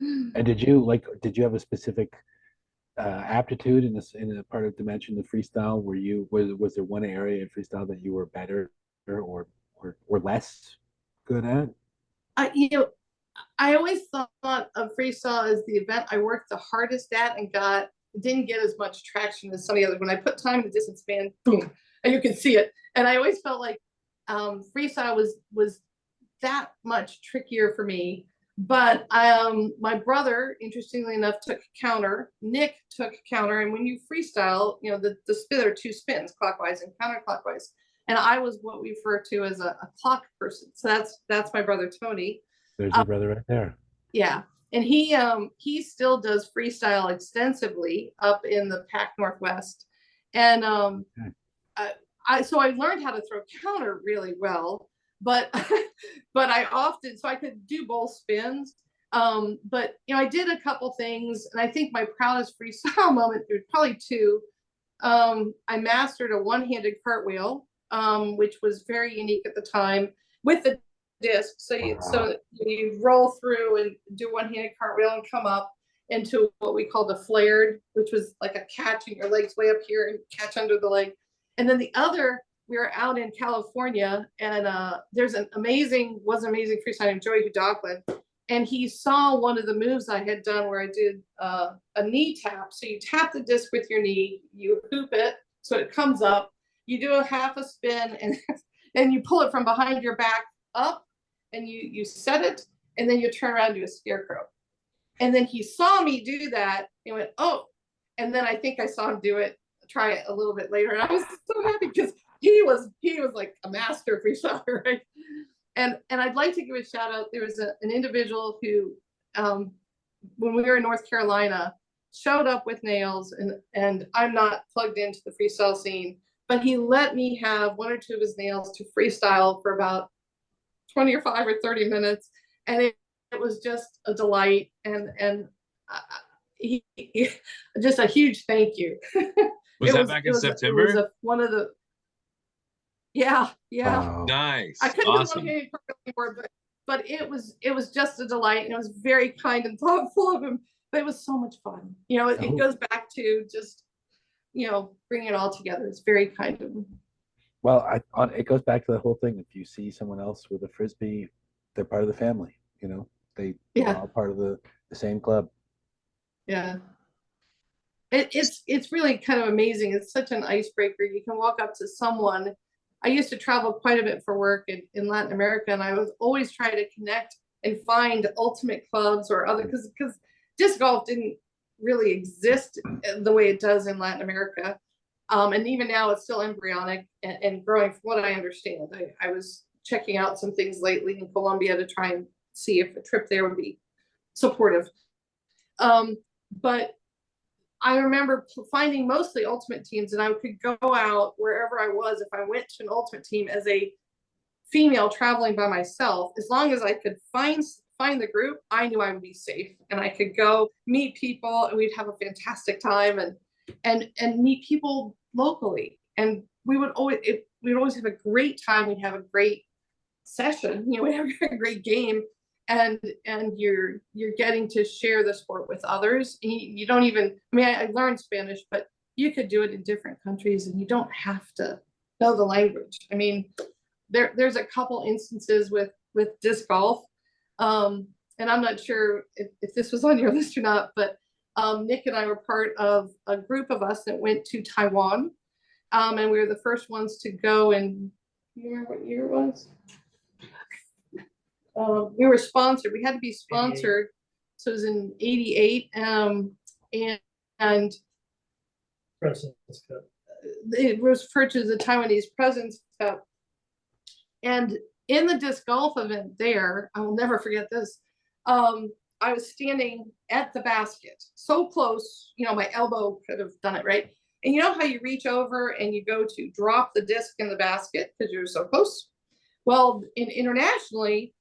And did you have a specific aptitude in a part of dimension of freestyle? Was there one area in freestyle that you were better or less good at? I always thought of freestyle as the event I worked the hardest at and didn't get as much traction as some of the others. When I put time to distance span, boom, and you can see it. And I always felt like freestyle was that much trickier for me. But my brother, interestingly enough, took counter. Nick took counter, and when you freestyle, the spin, there are two spins, clockwise and counterclockwise. And I was what we refer to as a clock person. So that's my brother Tony. There's your brother right there. Yeah. And he still does freestyle extensively up in the Pac Northwest. And so I learned how to throw counter really well, but but I often, so I could do both spins. But I did a couple things, and I think my proudest freestyle moment, there's probably two. I mastered a one-handed cartwheel, which was very unique at the time with the disc. So you roll through and do one-handed cartwheel and come up into what we call the flared, which was like a catch, and your legs way up here and catch under the leg. And then the other, we were out in California, and there's an amazing freestyle named Joey Hudocklin, and he saw one of the moves I had done where I did a knee tap. So you tap the disc with your knee, you hoop it so it comes up, you do a half a spin, and and you pull it from behind your back up, and you set it, and then you turn around and do a scarecrow. And then he saw me do that and went, oh, and then I think I saw him try it a little bit later, and I was so happy because he was like a master freestyler, right? And I'd like to give a shout out. There was an individual who, when we were in North Carolina, showed up with nails, and I'm not plugged into the freestyle scene, but he let me have one or two of his nails to freestyle for about 25 or 30 minutes, and it was just a delight, and he just a huge thank you. Was that back in September? It was one of the yeah. Wow. Nice. I couldn't awesome. do it anymore, but it was just a delight, and it was very kind and thoughtful of him. But it was so much fun. It goes back to just bringing it all together. It's very kind of him. Well, it goes back to the whole thing. If you see someone else with a frisbee, they're part of the family. They're all part of the same club. Yeah. It's really kind of amazing. It's such an icebreaker. You can walk up to someone. I used to travel quite a bit for work in Latin America, and I was always trying to connect and find ultimate clubs or other, because disc golf didn't really exist the way it does in Latin America. And even now it's still embryonic and growing from what I understand. I was checking out some things lately in Colombia to try and see if a trip there would be supportive. But I remember finding mostly ultimate teams, and I could go out wherever I was. If I went to an ultimate team as a female traveling by myself, as long as I could find the group, I knew I would be safe, and I could go meet people, and we'd have a fantastic time and meet people locally. And we would always have a great time. We'd have a great session, we'd have a great game. And you're getting to share the sport with others. You don't even, I learned Spanish, but you could do it in different countries, and you don't have to know the language. There's a couple instances with disc golf, and I'm not sure if this was on your list or not, but Nick and I were part of a group of us that went to Taiwan, and we were the first ones to go. And you remember what year it was? We were sponsored. We had to be sponsored. So it was in '88, and President's Cup. It was referred to as the Taiwanese President's Cup. And in the disc golf event there, I will never forget this. I was standing at the basket, so close, my elbow could have done it, right? And you know how you reach over and you go to drop the disc in the basket because you're so close? Well, internationally,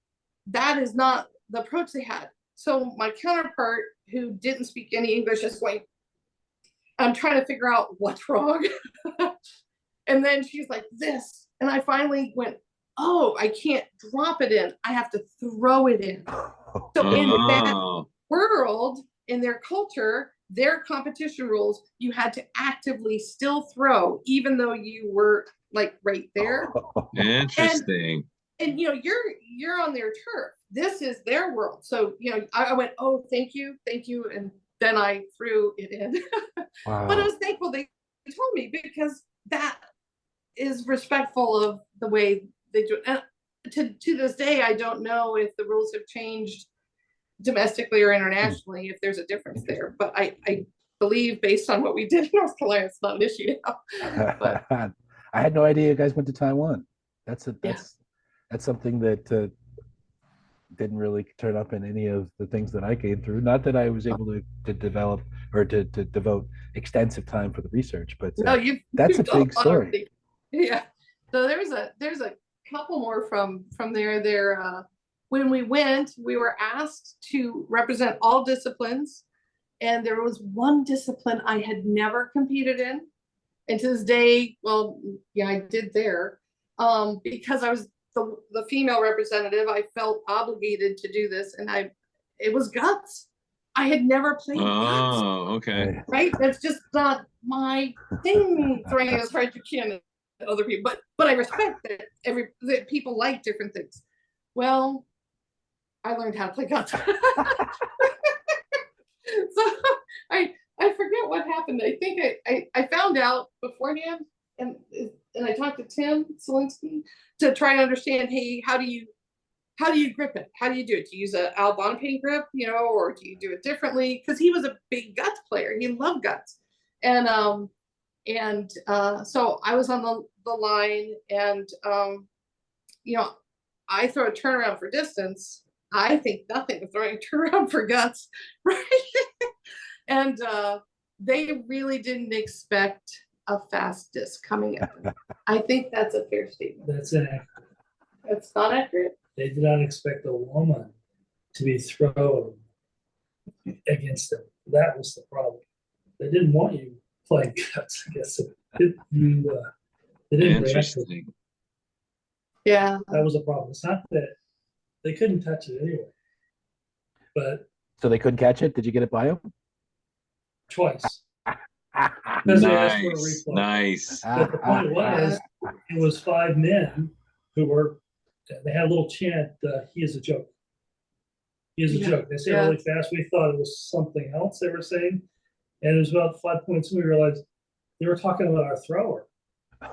that is not the approach they had. So my counterpart, who didn't speak any English, is going, I'm trying to figure out what's wrong. And then she's like, this. And I finally went, oh, I can't drop it in. I have to throw it in. So in that world, in their culture, their competition rules, you had to actively still throw, even though you were like right there. Interesting. And you're on their turf. This is their world. So I went, oh, thank you, and then I threw it in. Wow. But I was thankful they told me, because that is respectful of the way they do it. And to this day, I don't know if the rules have changed domestically or internationally, if there's a difference there. But I believe, based on what we did in North Carolina, it's not an issue now. But I had no idea you guys went to Taiwan. That's something that didn't really turn up in any of the things that I came through. Not that I was able to develop or to devote extensive time for the research, but No, that's a you've done big a lot story. already. Yeah. So there's a couple more from there. When we went, we were asked to represent all disciplines, and there was one discipline I had never competed in. And to this day, well, yeah, I did there. Because I was the female representative, I felt obligated to do this, and it was guts. I had never played guts. Oh, okay. Right? That's just not my thing, throwing it as hard as you can at other people. But I respect that people like different things. Well, I learned how to play guns. So I forget what happened. I think I found out beforehand, and I talked to Tim Selinsky to try to understand, hey, how do you grip it? How do you do it? Do you use a Al Bonapane grip, or do you do it differently? Because he was a big guts player. He loved guts. And so I was on the line, and I throw a turnaround for distance. I think nothing of throwing a turnaround for guts, right? And they really didn't expect a fast disc coming at them. I think that's a fair statement. That's inaccurate. That's not accurate. They did not expect a woman to be thrown against them. That was the problem. They didn't want you playing guts, I guess. They didn't react. Interesting. Yeah. That was a problem. It's not that they couldn't touch it anyway. But So they couldn't catch it? Did you get it by them? twice. Because they asked for a Nice, replay. nice. But the point was, it was 5 men who were, they had a little chant, he is a joke. He is a joke. They say it really fast. We thought it was something else they were saying. And it was about 5 points. And we realized they were talking about our thrower.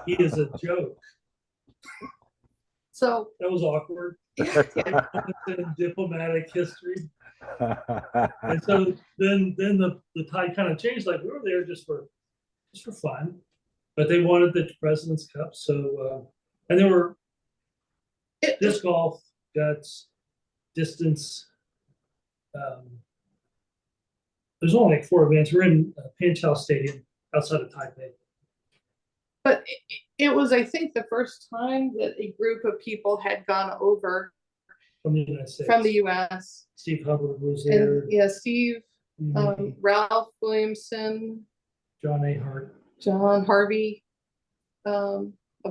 He is a joke. So that was awkward. In diplomatic history. And so then the tide kind of changed. Like, we were there just for fun, but they wanted the President's Cup. So and there were disc golf, guts, distance. There's only like 4 events. We're in Panchal Stadium outside of Taipei. But it was, I think, the first time that a group of people had gone over from the United States. From the U.S. Steve Hubbard was there. And, Steve, Ralph Williamson, John A. Hart, John Harvey, a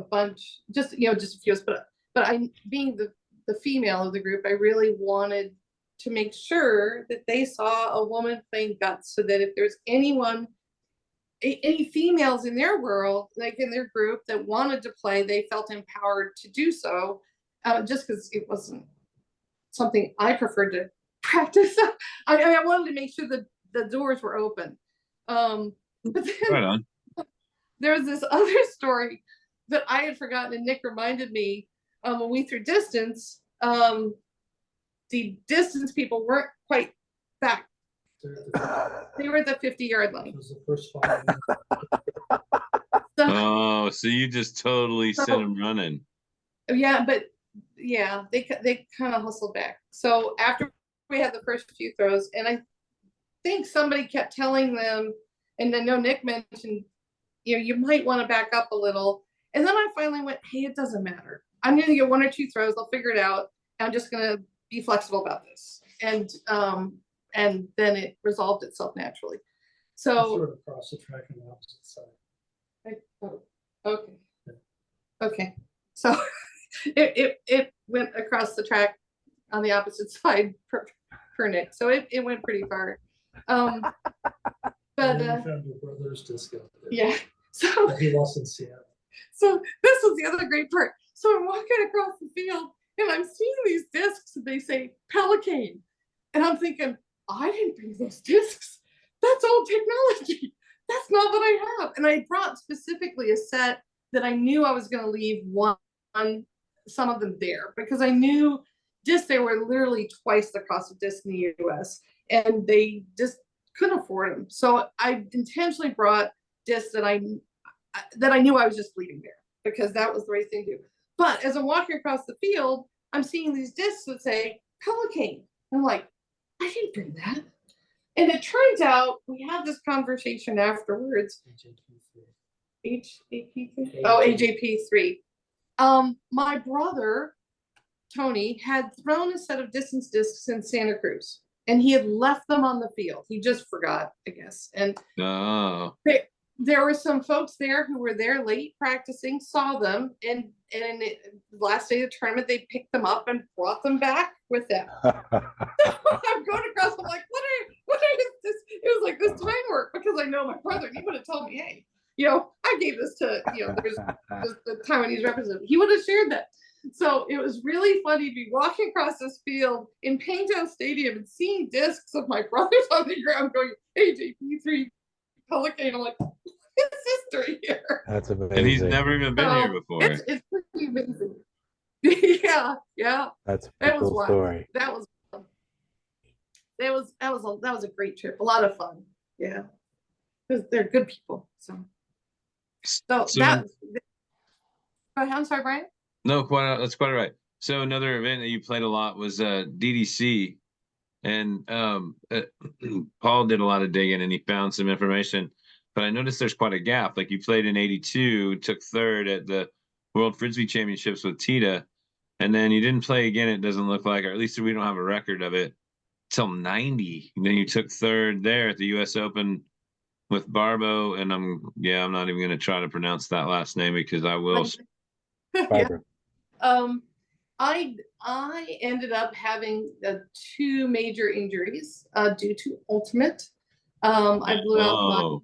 bunch, just a few. But I, being the female of the group, I really wanted to make sure that they saw a woman playing guts, so that if there's any females in their world, like in their group, that wanted to play, they felt empowered to do so, just because it wasn't something I preferred to practice. I wanted to make sure that the doors were open. But then right on. There was this other story that I had forgotten, and Nick reminded me, when we threw distance, the distance people weren't quite back. They were at the 50-yard line. It was the first 5. So you just totally sent them running. Yeah, but yeah, they kind of hustled back. So after we had the first few throws, and I think somebody kept telling them, and I know Nick mentioned, you might want to back up a little. And then I finally went, hey, it doesn't matter. I'm going to get 1 or 2 throws. I'll figure it out. I'm just going to be flexible about this. And then it resolved itself naturally. So sort of across the track on the opposite side. Okay. Okay. So it went across the track on the opposite side per Nick. So it went pretty far. But you found your brother's disc out there. Yeah. So that he lost in Seattle. So this was the other great part. So I'm walking across the field and I'm seeing these discs and they say Pellicane. And I'm thinking, I didn't bring those discs. That's old technology. That's not what I have. And I brought specifically a set that I knew I was going to leave some of them there, because I knew discs, they were literally twice the cost of discs in the US, and they just couldn't afford them. So I intentionally brought discs that I knew I was just leaving there, because that was the right thing to do. But as I'm walking across the field, I'm seeing these discs that say Pellicane. I'm like, I didn't bring that. And it turns out we had this conversation afterwards. HAP3? Oh, AJP3. My brother, Tony, had thrown a set of distance discs in Santa Cruz, and he had left them on the field. He just forgot, I guess. And there were some folks there who were there late practicing, saw them, and the last day of the tournament, they picked them up and brought them back with them. So I'm going across, I'm like, what is this? It was like this time work, because I know my brother, and he would have told me, hey, I gave this to, there's the Taiwanese representative. He would have shared that. So it was really funny to be walking across this field in Pingtown Stadium and seeing discs of my brothers on the ground going, AJP3 Pellicane. I'm like, what is history here? That's amazing. And he's never even been here before. It's pretty amazing. yeah. That's a cool story. That was a great trip. A lot of fun. Yeah. Because they're good people. So that. I'm sorry, Brian. No, that's quite all right. So another event that you played a lot was DDC, and Paul did a lot of digging and he found some information. But I noticed there's quite a gap. Like, you played in '82, took third at the World Frisbee Championships with Tita, and then you didn't play again. It doesn't look like, or at least we don't have a record of it, till '90. And then you took third there at the U.S. Open with Barbo, and I'm not even going to try to pronounce that last name because I will. Yeah. I ended up having 2 major injuries due to ultimate. I blew out my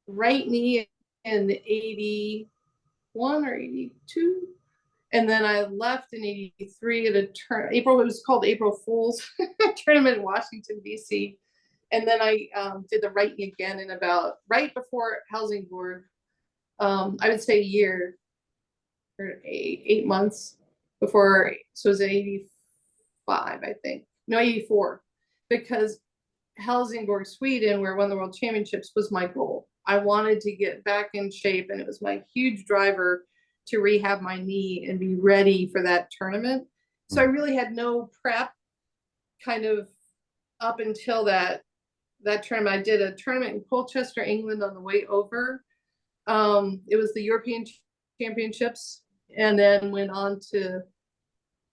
right knee in 81 or 82, and then I left in 83 at a it was called April Fool's tournament in Washington, D.C. And then I did the right knee again in about right before Helsingborg. I would say a year or 8 months before. So it was 85, I think. No, 84, because Helsingborg, Sweden, where I won the World Championships, was my goal. I wanted to get back in shape, and it was my huge driver to rehab my knee and be ready for that tournament. So I really had no prep kind of up until that tournament. I did a tournament in Colchester, England on the way over. It was the European Championships, and then went on to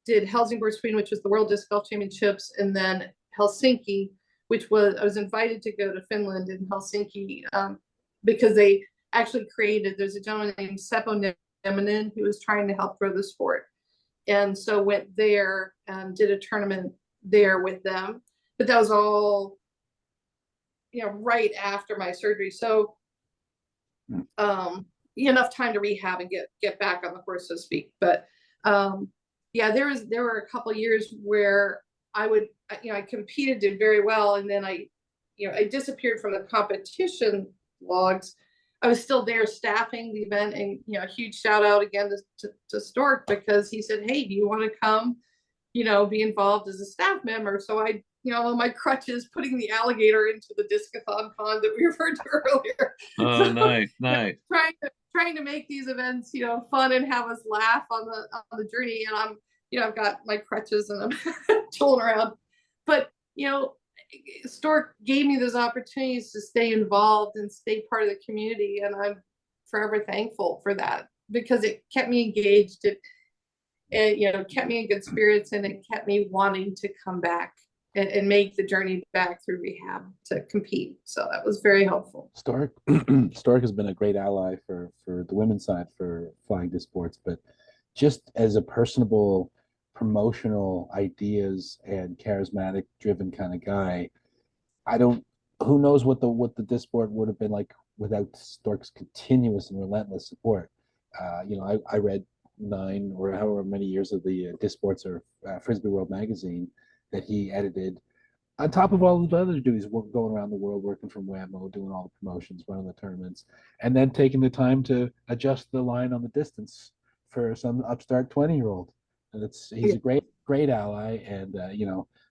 did Helsingborg, Sweden, which was the World Disc Golf Championships, and then Helsinki, which was, I was invited to go to Finland in Helsinki because they actually there's a gentleman named Seppo Neminen who was trying to help grow the sport. And so went there and did a tournament there with them. But that was all, right after my surgery. So enough time to rehab and get back on the horse, so to speak. But there were a couple of years where I competed, did very well, and then I disappeared from the competition logs. I was still there staffing the event, and a huge shout out again to Stork, because he said, hey, do you want to come be involved as a staff member? So I on my crutches, putting the alligator into the discathon pond that we referred to earlier. Oh, so, nice. Trying to make these events fun and have us laugh on the journey. And I'm I've got my crutches and I'm tooling around, but Stork gave me those opportunities to stay involved and stay part of the community, and I'm forever thankful for that, because it kept me engaged. It kept me in good spirits, and it kept me wanting to come back and make the journey back through rehab to compete. So that was very helpful. Stork has been a great ally for the women's side for flying disc sports, but just as a personable, promotional ideas and charismatic driven kind of guy, who knows what the disc sport would have been like without Stork's continuous and relentless support. I read 9 or however many years of the Disc Sports or Frisbee World magazine that he edited, on top of all the other duties, going around the world, working from WAMO, doing all the promotions, running the tournaments, and then taking the time to adjust the line on the distance for some upstart 20-year-old. And he's a great ally, and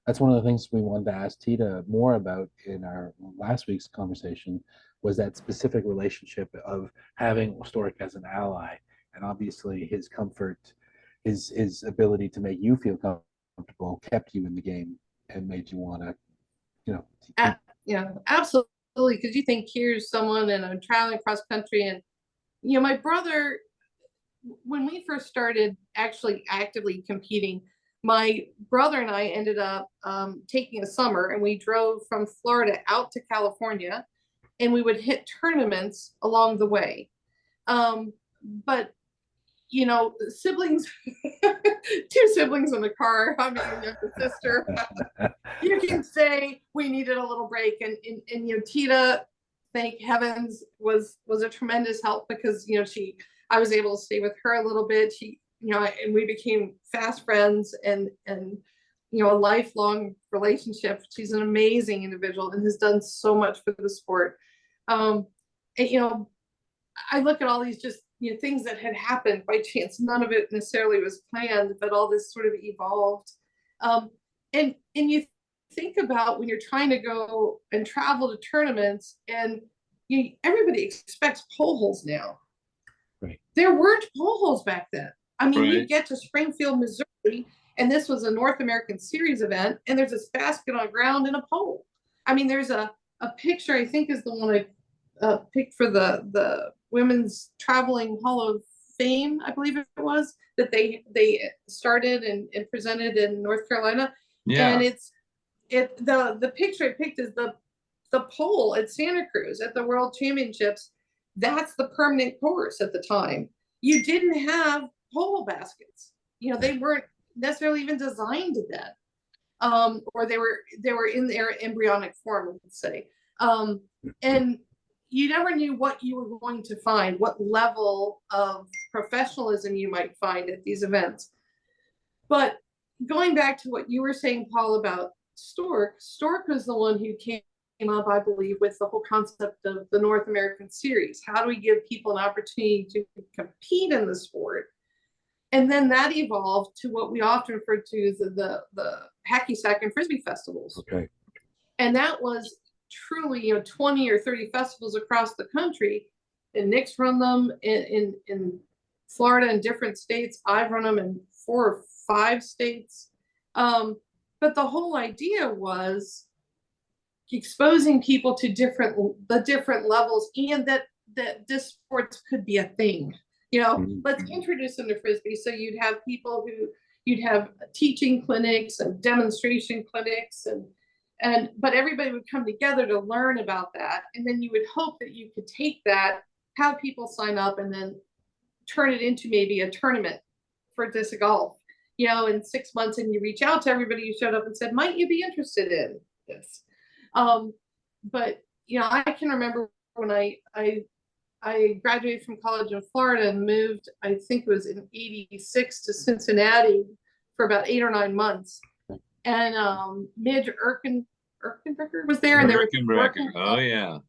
that's one of the things we wanted to ask Tita more about in our last week's conversation, was that specific relationship of having Stork as an ally, and obviously his comfort, his ability to make you feel comfortable, kept you in the game, and made you want to, you know, Absolutely. Because you think here's someone and I'm traveling across country, and my brother, when we first started actually actively competing, my brother and I ended up taking a summer, and we drove from Florida out to California, and we would hit tournaments along the way. But siblings, two siblings in the car, I mean, younger sister, you can say we needed a little break. And Tita, thank heavens, was a tremendous help, because, I was able to stay with her a little bit. She, and we became fast friends, and a lifelong relationship. She's an amazing individual and has done so much for the sport. And, I look at all these just things that had happened by chance. None of it necessarily was planned, but all this sort of evolved. And you think about when you're trying to go and travel to tournaments, and everybody expects pole holes now. Right. There weren't pole holes back then. I mean, Right. you get to Springfield, Missouri, and this was a North American Series event, and there's this basket on ground and a pole. I mean, there's a picture, I think is the one I picked for the Women's Traveling Hall of Fame, I believe it was, that they started and presented in North Carolina. Yeah. And the picture I picked is the pole at Santa Cruz at the World Championships. That's the permanent course at the time. You didn't have pole baskets. They weren't necessarily even designed then. Or they were in their embryonic form, let's say. And you never knew what you were going to find, what level of professionalism you might find at these events. But going back to what you were saying, Paul, about Stork was the one who came up, I believe, with the whole concept of the North American Series. How do we give people an opportunity to compete in the sport? And then that evolved to what we often refer to as the hacky sack and frisbee festivals. Okay. And that was truly 20 or 30 festivals across the country, and Nick's run them in Florida and different states. I've run them in 4 or 5 states. But the whole idea was exposing people to the different levels, and that this sports could be a thing. Let's introduce them to frisbee. So you'd have teaching clinics and demonstration clinics, but everybody would come together to learn about that. And then you would hope that you could take that, have people sign up, and then turn it into maybe a tournament for disc golf, in 6 months. And you reach out to everybody who showed up and said, might you be interested in this? But, I can remember when I graduated from college in Florida and moved, I think it was in '86, to Cincinnati for about 8 or 9 months. And Midge Erkenbrecher was there, and they were working. Oh yeah.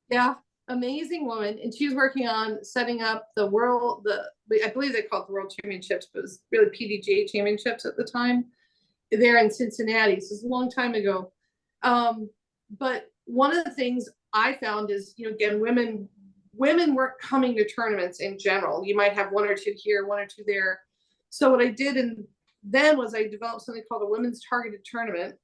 Yeah, amazing woman. And she was working on setting up I believe they called it the World Championships, but it was really PDGA Championships at the time, there in Cincinnati. So it's a long time ago. But one of the things I found is, again, women weren't coming to tournaments in general. You might have 1 or 2 here, 1 or 2 there. So what I did then was I developed something called a women's targeted tournament,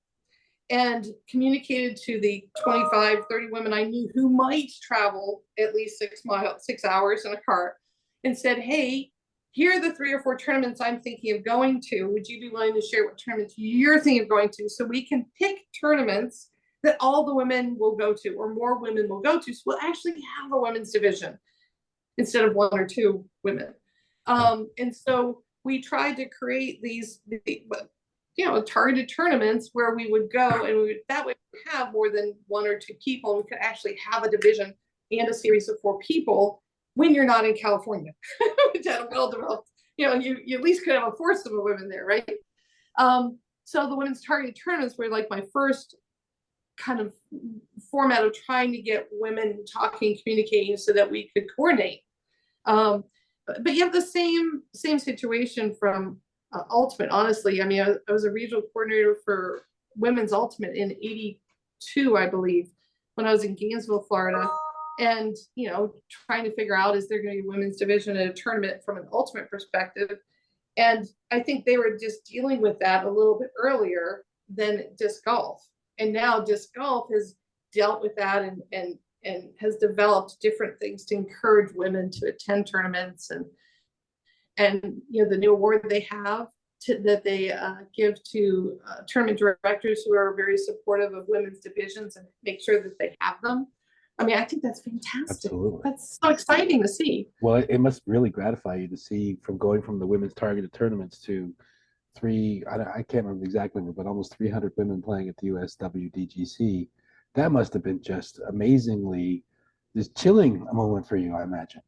and communicated to the 25, 30 women I knew who might travel at least 6 hours in a car, and said, hey, here are the 3 or 4 tournaments I'm thinking of going to. Would you be willing to share what tournaments you're thinking of going to, so we can pick tournaments that all the women will go to, or more women will go to? So we'll actually have a women's division instead of 1 or 2 women. And so we tried to create these targeted tournaments where we would go, and that way have more than 1 or 2 people. We could actually have a division and a series of 4 people when you're not in California, which had a well-developed, you at least could have a force of women there, right? So the women's targeted tournaments were like my first kind of format of trying to get women talking, communicating, so that we could coordinate. But you have the same situation from Ultimate. Honestly, I mean, I was a regional coordinator for women's Ultimate in '82, I believe, when I was in Gainesville, Florida, and trying to figure out, is there going to be a women's division at a tournament from an Ultimate perspective? And I think they were just dealing with that a little bit earlier than disc golf. And now disc golf has dealt with that and has developed different things to encourage women to attend tournaments, and you know, the new award they have that they give to tournament directors who are very supportive of women's divisions and make sure that they have them. I mean, I think that's fantastic. Absolutely. That's so exciting to see. Well, it must really gratify you to see from going from the women's targeted tournaments to I can't remember the exact number, but almost 300 women playing at the USWDGC. That must have been just amazingly, just chilling a moment for you, I imagine.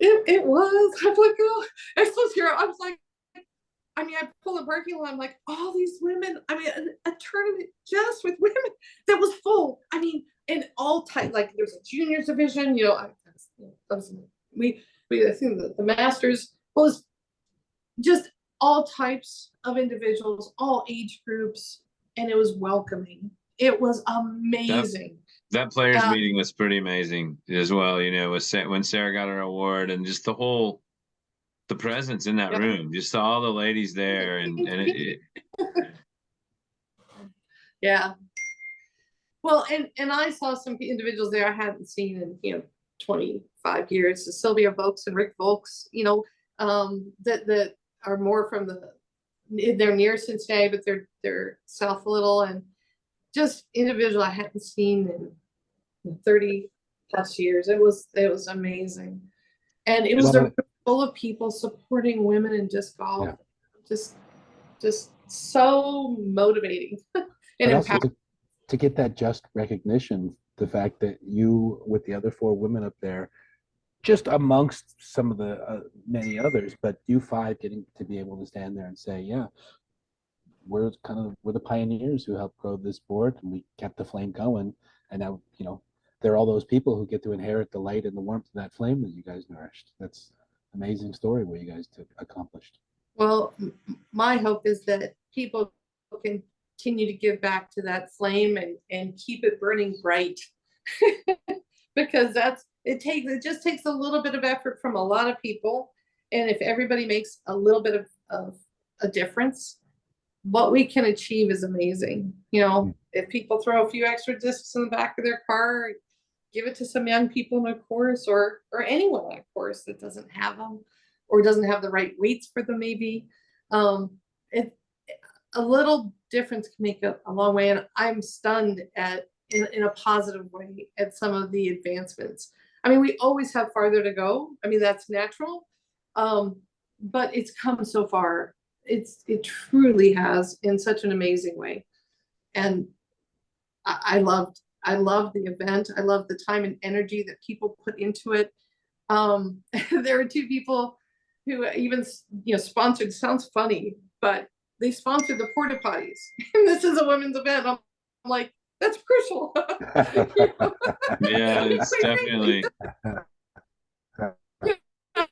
It was. I'm like, oh, I was here. I was like, I mean, I pull the parking lot. I'm like, all these women. I mean, a tournament just with women that was full. I mean, in all types. Like there's a juniors division. You know, I think the masters was just all types of individuals, all age groups, and it was welcoming. It was amazing. That players meeting was pretty amazing as well. You know, when Sarah got her award, and just the presence in that room, just all the ladies there, and yeah. Well, and I saw some individuals there I hadn't seen in 25 years. So Sylvia Volks and Rick Volks, that are more from they're near Cincinnati, but they're south a little, and just individual I hadn't seen in 30 plus years. It was amazing, and it was full of people supporting women in disc golf. Yeah. Just so motivating and empowering. To get that just recognition, the fact that you with the other 4 women up there, just amongst some of the many others, but you 5 getting to be able to stand there and say, yeah, we're the pioneers who helped grow this sport, and we kept the flame going. And now, there are all those people who get to inherit the light and the warmth of that flame that you guys nourished. That's an amazing story what you guys accomplished. Well, my hope is that people can continue to give back to that flame and keep it burning bright. Because it just takes a little bit of effort from a lot of people. And if everybody makes a little bit of a difference, what we can achieve is amazing. If people throw a few extra discs in the back of their car, give it to some young people in a course, or anyone on a course that doesn't have them or doesn't have the right weights for them, maybe. A little difference can make a long way. And I'm stunned in a positive way at some of the advancements. I mean, we always have farther to go. I mean, that's natural. But it's come so far. It truly has, in such an amazing way. And I loved the event. I loved the time and energy that people put into it. There were 2 people who even sponsored, sounds funny, but they sponsored the porta potties. And this is a women's event. I'm like, that's crucial. Yeah, it's definitely.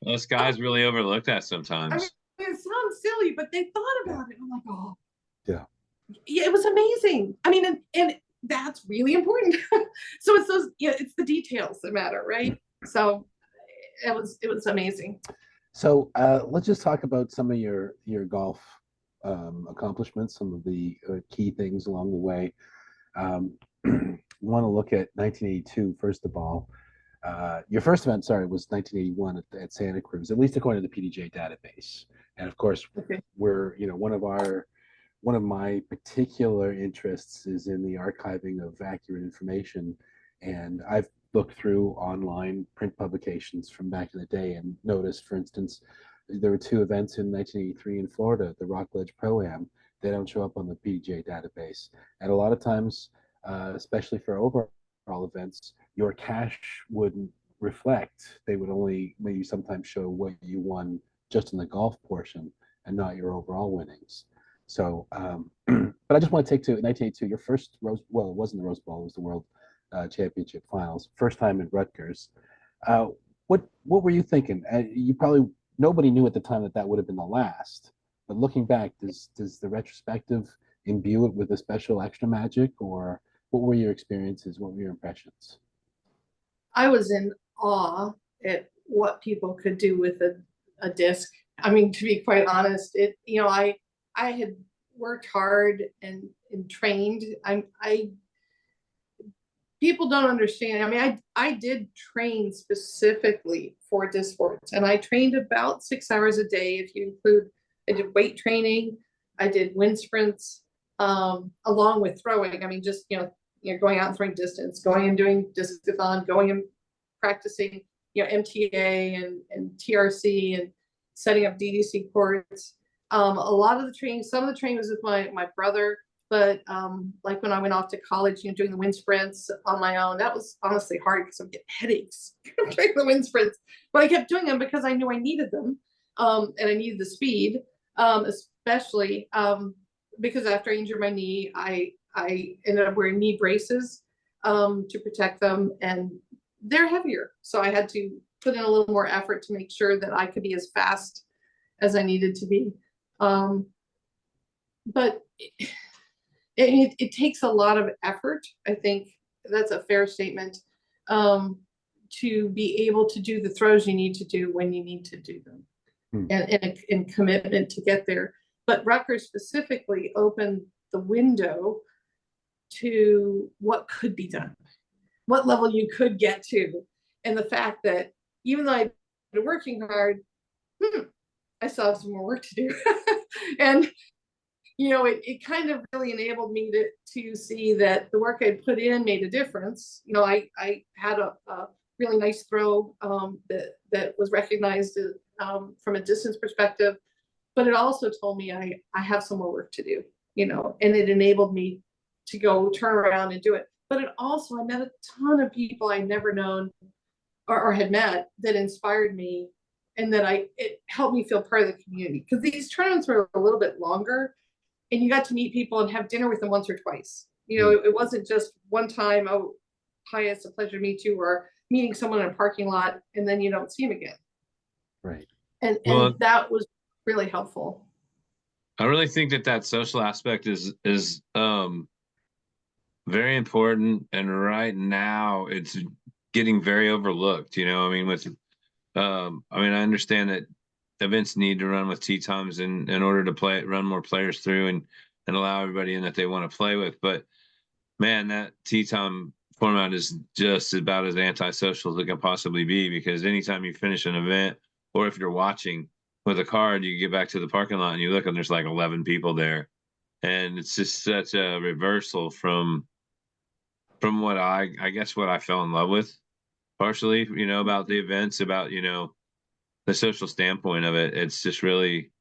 Those guys really overlook that sometimes. I mean, it sounds silly, but they thought about it. I'm like, oh, yeah, it was amazing. I mean, and that's really important. So it's those, it's the details that matter, right? So it was amazing. So let's just talk about some of your golf accomplishments, some of the key things along the way. Want to look at 1982 first of all. Your first event, was 1981 at Santa Cruz, at least according to the PDJ database. And of course, we're one of my particular interests is in the archiving of accurate information, and I've looked through online print publications from back in the day and noticed, for instance, there were 2 events in 1983 in Florida, the Rockledge Pro-Am. They don't show up on the PDJ database, and a lot of times, especially for overall events, your cash wouldn't reflect. They would only maybe sometimes show what you won just in the golf portion and not your overall winnings. So, but I just want to take to 1982, your first it wasn't the Rose Bowl, it was the World Championship Finals, first time in Rutgers. What were you thinking? You probably, nobody knew at the time that would have been the last, but looking back, does the retrospective imbue it with a special extra magic, or what were your experiences? What were your impressions? I was in awe at what people could do with a disc I mean, to be quite honest, I had worked hard and trained. People don't understand. I mean, I did train specifically for disc sports, and I trained about 6 hours a day. If you include, I did weight training, I did wind sprints, along with throwing. I mean, just going out and throwing distance, going and doing discathon, going and practicing, MTA and TRC and setting up DDC courts. A lot of the training, some of the training was with my brother. But like when I went off to college, doing the wind sprints on my own, that was honestly hard because I'm getting headaches during the wind sprints. But I kept doing them because I knew I needed them, and I needed the speed, especially because after I injured my knee, I ended up wearing knee braces to protect them, and they're heavier, so I had to put in a little more effort to make sure that I could be as fast as I needed to be. But it takes a lot of effort. I think that's a fair statement, to be able to do the throws you need to do when you need to do them, and commitment to get there. But Rutgers specifically opened the window to what could be done, what level you could get to, and the fact that even though I've been working hard, I still have some more work to do. And it kind of really enabled me to see that the work I'd put in made a difference. I had a really nice throw that was recognized from a distance perspective, but it also told me I have some more work to do, and it enabled me to go turn around and do it. But it also, I met a ton of people I'd never known or had met that inspired me, and that it helped me feel part of the community, because these tournaments were a little bit longer. And you got to meet people and have dinner with them once or twice. It wasn't just one time, oh, hi, it's a pleasure to meet you, or meeting someone in a parking lot and then you don't see them again. Right. And that was really helpful. I really think that social aspect is very important, and right now it's getting very overlooked. I mean, I understand that events need to run with tee times in order to run more players through and allow everybody in that they want to play with. But man, that tee time format is just about as antisocial as it can possibly be, because anytime you finish an event, or if you're watching with a card, you get back to the parking lot and you look and there's like 11 people there. And it's just such a reversal from what I guess what I fell in love with partially, about the events, about, the social standpoint of it. It's just really,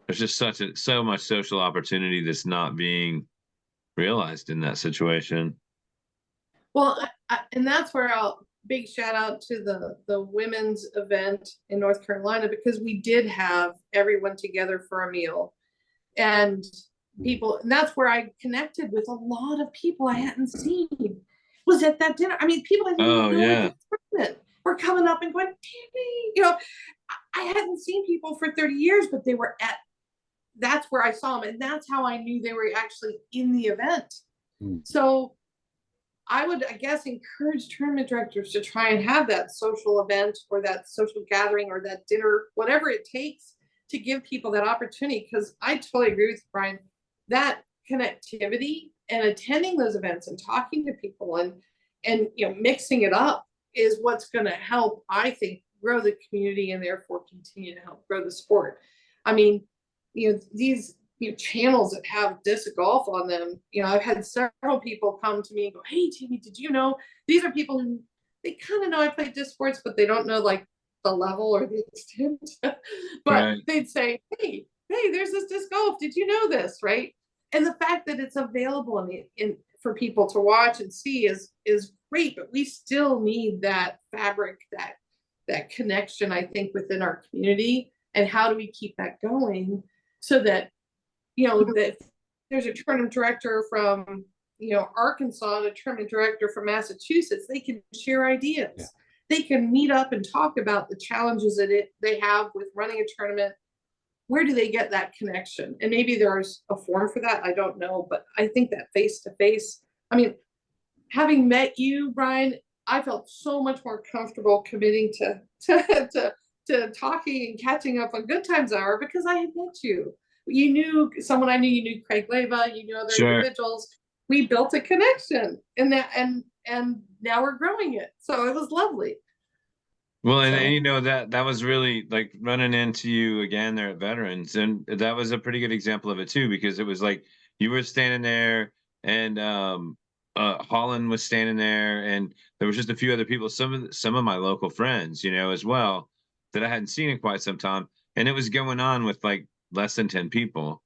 there's just so much social opportunity that's not being realized in that situation. Well, and that's where big shout out to the women's event in North Carolina, because we did have everyone together for a meal, and that's where I connected with a lot of people I hadn't seen, was at that dinner. I mean, people I didn't know were coming up and going, Tami, I hadn't seen people for 30 years, but they were that's where I saw them. And that's how I knew they were actually in the event. So I would, I guess, encourage tournament directors to try and have that social event, or that social gathering, or that dinner, whatever it takes to give people that opportunity. Because I totally agree with you, Brian, that connectivity and attending those events and talking to people and mixing it up is what's going to help, I think, grow the community, and therefore continue to help grow the sport. I mean, these channels that have disc golf on them, I've had several people come to me and go, hey, Tami, did you know these are people who, they kind of know I play disc sports, but they don't know like the level or the extent. But they'd say, hey, there's this disc golf, did you know this? Right. And the fact that it's available for people to watch and see is great, but we still need that fabric, that connection, I think, within our community. And how do we keep that going so that, that there's a tournament director from, Arkansas, and a tournament director from Massachusetts, they can share ideas. Yeah. They can meet up and talk about the challenges that they have with running a tournament. Where do they get that connection? And maybe there's a form for that, I don't know, but I think that face-to-face, I mean, having met you, Brian, I felt so much more comfortable committing to to talking and catching up on Good Times Hour because I had met you. You knew someone I knew. You knew Craig Leva. You knew other Sure. individuals. We built a connection, and now we're growing it. So it was lovely. Well, and, So- and you know that was really like running into you again there at Veterans, and that was a pretty good example of it too, because it was like you were standing there, and Holland was standing there, and there was just a few other people, some of my local friends, you know, as well, that I hadn't seen in quite some time, and it was going on with like less than 10 people,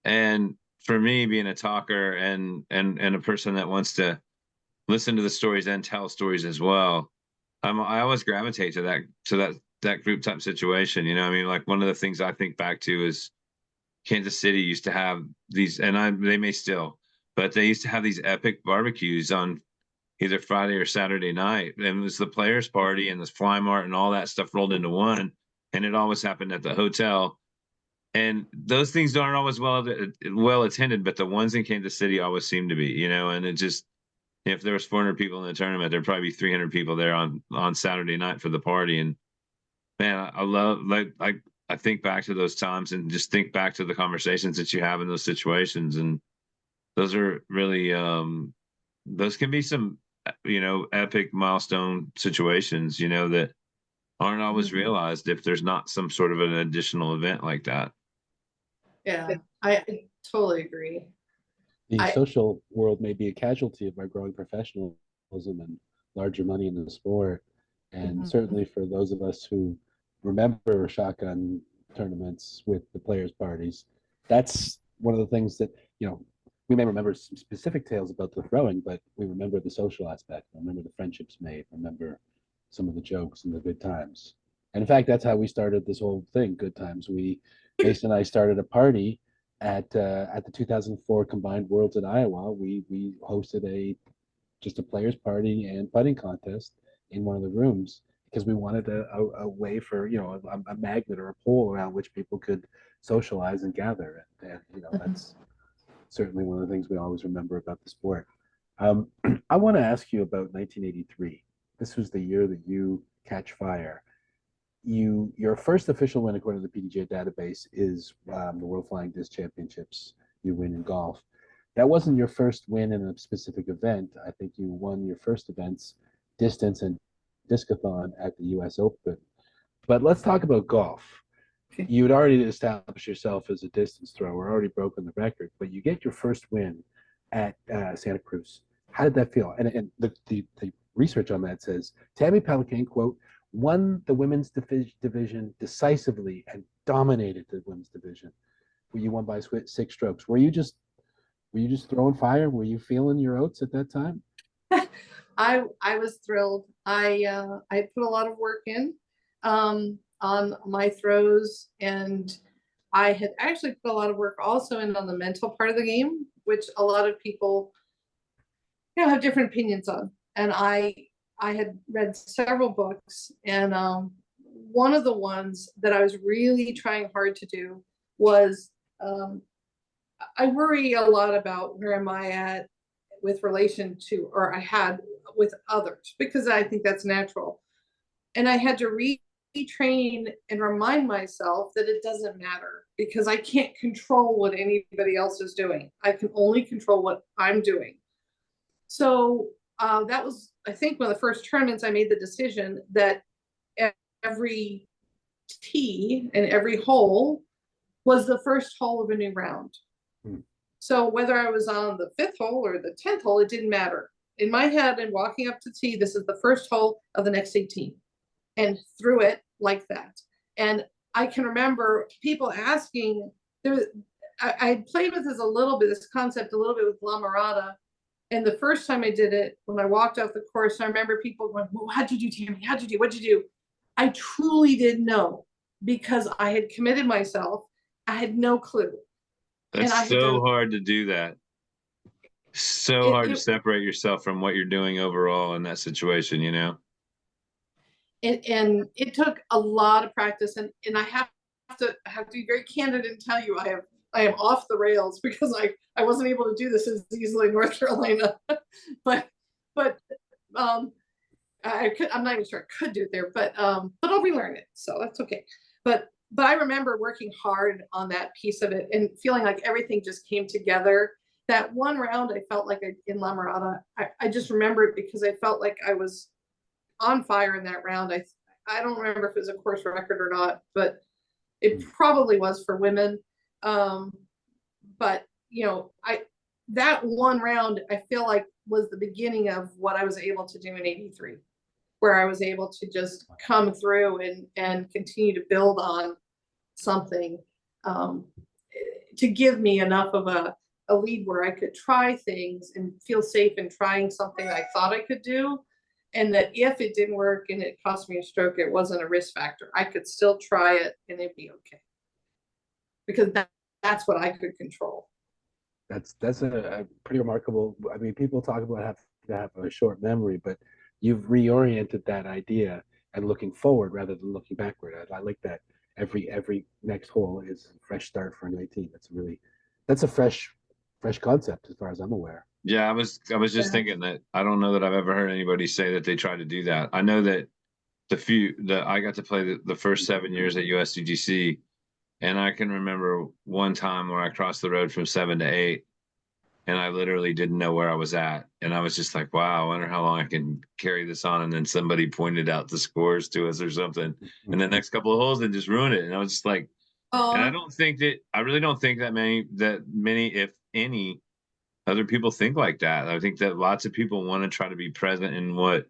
and for me being a talker and a person that wants to listen to the stories and tell stories as well. I always gravitate to that group type situation. You know, I mean, like one of the things I think back to is Kansas City used to have these, and they may still, but they used to have these epic barbecues on either Friday or Saturday night. And it was the players' party and the Fly Mart and all that stuff rolled into one. And it always happened at the hotel. And those things aren't always well attended, but the ones in Kansas City always seem to be, you know, and it just, if there was 400 people in the tournament, there'd probably be 300 people there on Saturday night for the party. And man, I love, like, I think back to those times and just think back to the conversations that you have in those situations. And those are really, those can be some, you know, epic milestone situations, you know, that aren't always realized if there's not some sort of an additional event like that. Yeah, I totally agree. The I- social world may be a casualty of our growing professionalism and larger money in the sport. And Mhm. certainly for those of us who remember shotgun tournaments with the players' parties, that's one of the things that, you know, we may remember some specific tales about the throwing, but we remember the social aspect, remember the friendships made, remember some of the jokes and the good times. And in fact, that's how we started this whole thing, Good Times. Mason and I started a party at the 2004 Combined Worlds at Iowa. We hosted just a players party and putting contest in one of the rooms because we wanted a way for, you know, a magnet or a pole around which people could socialize and gather. And you know, that's certainly one of the things we always remember about the sport. I want to ask you about 1983. This was the year that you catch fire. Your first official win according to the PDJ database is the World Flying Disc Championships. You win in golf. That wasn't your first win in a specific event. I think you won your first events, distance and discathon, at the U.S. Open. But let's talk about golf. Okay. You had already established yourself as a distance thrower, already broken the record, but you get your first win at Santa Cruz. How did that feel? And the research on that says Tami Pellicane, quote, won the women's division decisively and dominated the women's division. You won by 6 strokes. Were you just throwing fire? Were you feeling your oats at that time? I was thrilled. I put a lot of work in on my throws, and I had actually put a lot of work also in on the mental part of the game, which a lot of people, you know, have different opinions on. And I had read several books, and one of the ones that I was really trying hard to do was I worry a lot about where am I at with relation to, or I had with others, because I think that's natural. And I had to retrain and remind myself that it doesn't matter because I can't control what anybody else is doing. I can only control what I'm doing. So that was, I think, one of the first tournaments I made the decision that every tee and every hole was the first hole of a new round. So whether I was on the 5th hole or the 10th hole, it didn't matter. In my head and walking up to tee, this is the first hole of the next 18, and threw it like that. And I can remember people asking, I played with this a little bit, this concept a little bit with La Mirada. And the first time I did it, when I walked off the course, I remember people going, well, how'd you do, Tami? How'd you do? What'd you do? I truly didn't know because I had committed myself. I had no clue. That's so hard to do that. So hard to separate yourself from what you're doing overall in that situation, you know? And it took a lot of practice, and I have to be very candid and tell you I am off the rails because I wasn't able to do this as easily in North Carolina. but I'm not even sure I could do it there, but I'll relearn it, so that's okay. But I remember working hard on that piece of it and feeling like everything just came together. That one round, I felt like in La Mirada, I just remember it because I felt like I was on fire in that round. I don't remember if it was a course record or not, but it probably was for women. But you know, that one round I feel like was the beginning of what I was able to do in 83, where I was able to just come through and continue to build on something, to give me enough of a lead where I could try things and feel safe in trying something I thought I could do. And that if it didn't work and it cost me a stroke, it wasn't a risk factor. I could still try it and it'd be okay. Because that's what I could control. That's a pretty remarkable. I mean, people talk about having to have a short memory, but you've reoriented that idea and looking forward rather than looking backward. I like that. Every next hole is a fresh start for an 18. That's a fresh concept as far as I'm aware. Yeah, I was just thinking that I don't know that I've ever heard anybody say that they tried to do that. I know that I got to play the first 7 years at USDGC, and I can remember one time where I crossed the road from 7 to 8, and I literally didn't know where I was at, and I was just like, "Wow, I wonder how long I can carry this on." And then somebody pointed out the scores to us or something, and the next couple of holes they just ruined it, and I was just like, and I really don't think that many, if any, other people think like that. I think that lots of people want to try to be present in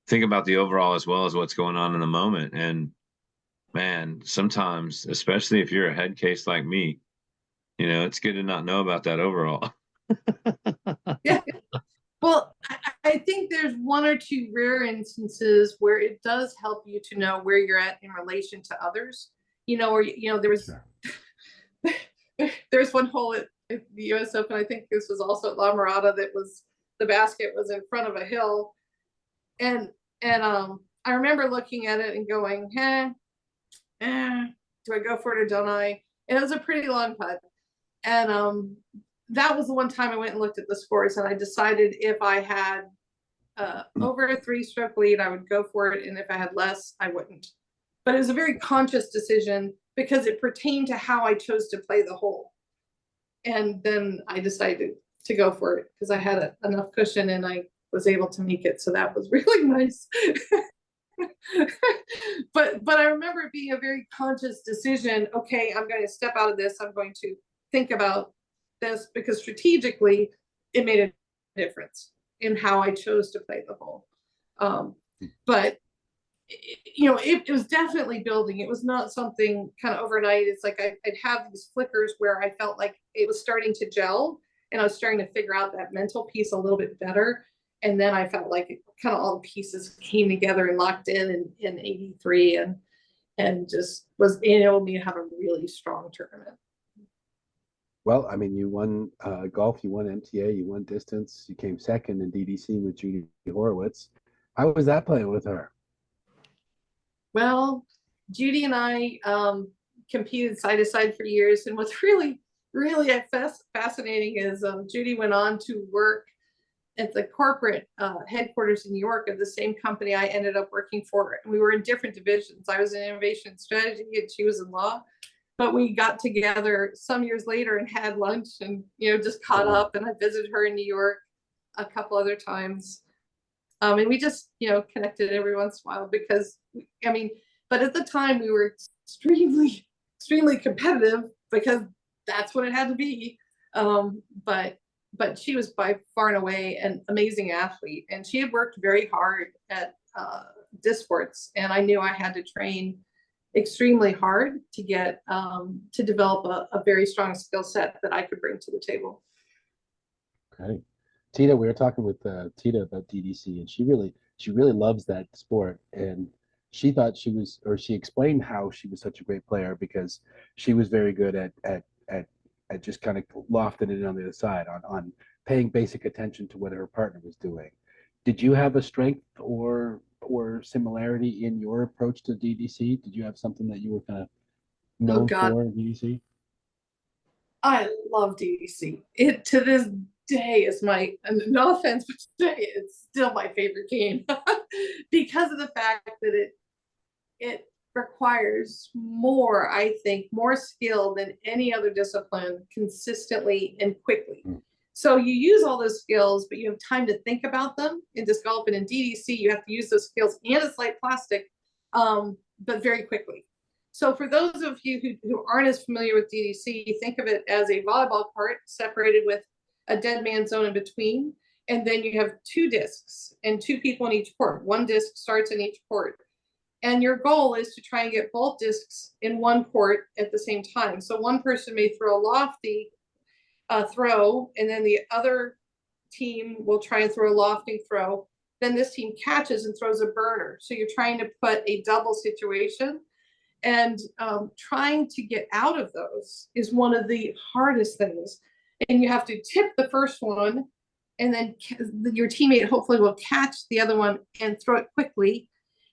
think about the overall as well as what's going on in the moment. And man, sometimes, especially if you're a head case like me, it's good to not know about that overall. Yeah. Well, I think there's one or two rare instances where it does help you to know where you're at in relation to others. Or there was there's one hole at the US Open. I think this was also at La Mirada, that was the basket was in front of a hill, and I remember looking at it and going, do I go for it or don't I? And it was a pretty long putt, and that was the one time I went and looked at the scores, and I decided if I had over a 3-stroke lead, I would go for it, and if I had less, I wouldn't. But it was a very conscious decision because it pertained to how I chose to play the hole. And then I decided to go for it because I had enough cushion and I was able to make it. So that was really nice. But I remember it being a very conscious decision. Okay, I'm going to step out of this. I'm going to think about this, because strategically it made a difference in how I chose to play the hole. But it was definitely building. It was not something kind of overnight. It's like I'd have these flickers where I felt like it was starting to gel and I was starting to figure out that mental piece a little bit better. And then I felt like kind of all the pieces came together and locked in 83 and just enabled me to have a really strong tournament. Well, I mean, you won golf, you won MTA, you won distance, you came second in DDC with Judy Horowitz. How was that playing with her? Well, Judy and I competed side to side for years, and what's really, really fascinating is Judy went on to work at the corporate headquarters in New York of the same company I ended up working for. And we were in different divisions. I was in innovation strategy and she was in law. But we got together some years later and had lunch and, just caught up. And I visited her in New York a couple other times. And we just, connected every once in a while because, but at the time we were extremely, extremely competitive because that's what it had to be. But she was by far and away an amazing athlete, and she had worked very hard at Disports, and I knew I had to train extremely hard to get to develop a very strong skill set that I could bring to the table. Okay. Tita, we were talking with Tita about DDC, and she really loves that sport, and she thought she explained how she was such a great player because she was very good at just kind of lofting it on the other side, on paying basic attention to what her partner was doing. Did you have a strength or similarity in your approach to DDC? Did you have something that you were kind of known for in DDC? I love DDC. To this day is and no offense, but today it's still my favorite game because of the fact that it requires more, I think, more skill than any other discipline consistently and quickly. So you use all those skills, but you have time to think about them. In disc golf and in DDC, you have to use those skills, and it's like plastic, but very quickly. So for those of you who aren't as familiar with DDC, think of it as a volleyball court separated with a dead man zone in between. And then you have 2 discs and 2 people in each court. 1 disc starts in each court. And your goal is to try and get both discs in one court at the same time. So one person may throw a lofty throw, and then the other team will try and throw a lofting throw. Then this team catches and throws a burner. So you're trying to put a double situation. And trying to get out of those is one of the hardest things. And you have to tip the first one, and then your teammate hopefully will catch the other one and throw it quickly.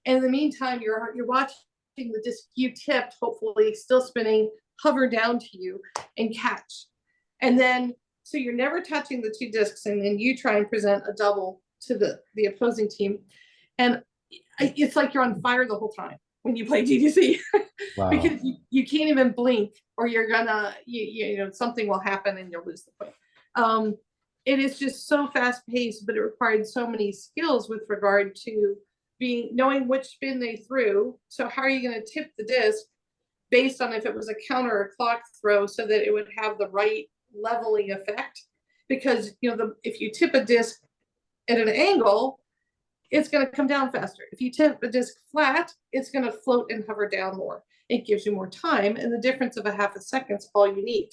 And in the meantime, you're watching the disc you tipped, hopefully still spinning, hover down to you and catch. And then, so you're never touching the 2 discs, and then you try and present a double to the opposing team. And it's like you're on fire the whole time when you play DDC. Wow. Because you can't even blink, or you're gonna, you know, something will happen and you'll lose the point. It is just so fast paced, but it required so many skills with regard to knowing which spin they threw. So how are you going to tip the disc based on if it was a counter or clock throw, so that it would have the right leveling effect? Because, you know, if you tip a disc at an angle, it's going to come down faster. If you tip a disc flat, it's going to float and hover down more. It gives you more time, and the difference of a half a second is all you need.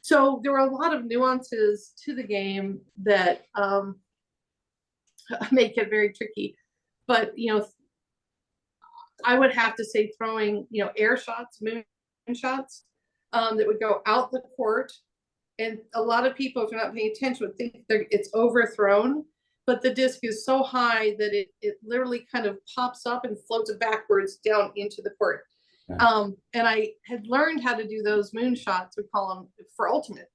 So there were a lot of nuances to the game that make it very tricky. But, you know, I would have to say throwing, you know, air shots, moon shots that would go out the court. And a lot of people, if you're not paying attention, would think it's overthrown. But the disc is so high that it literally kind of pops up and floats backwards down into the court. Yeah. And I had learned how to do those moon shots, we call them, for ultimate.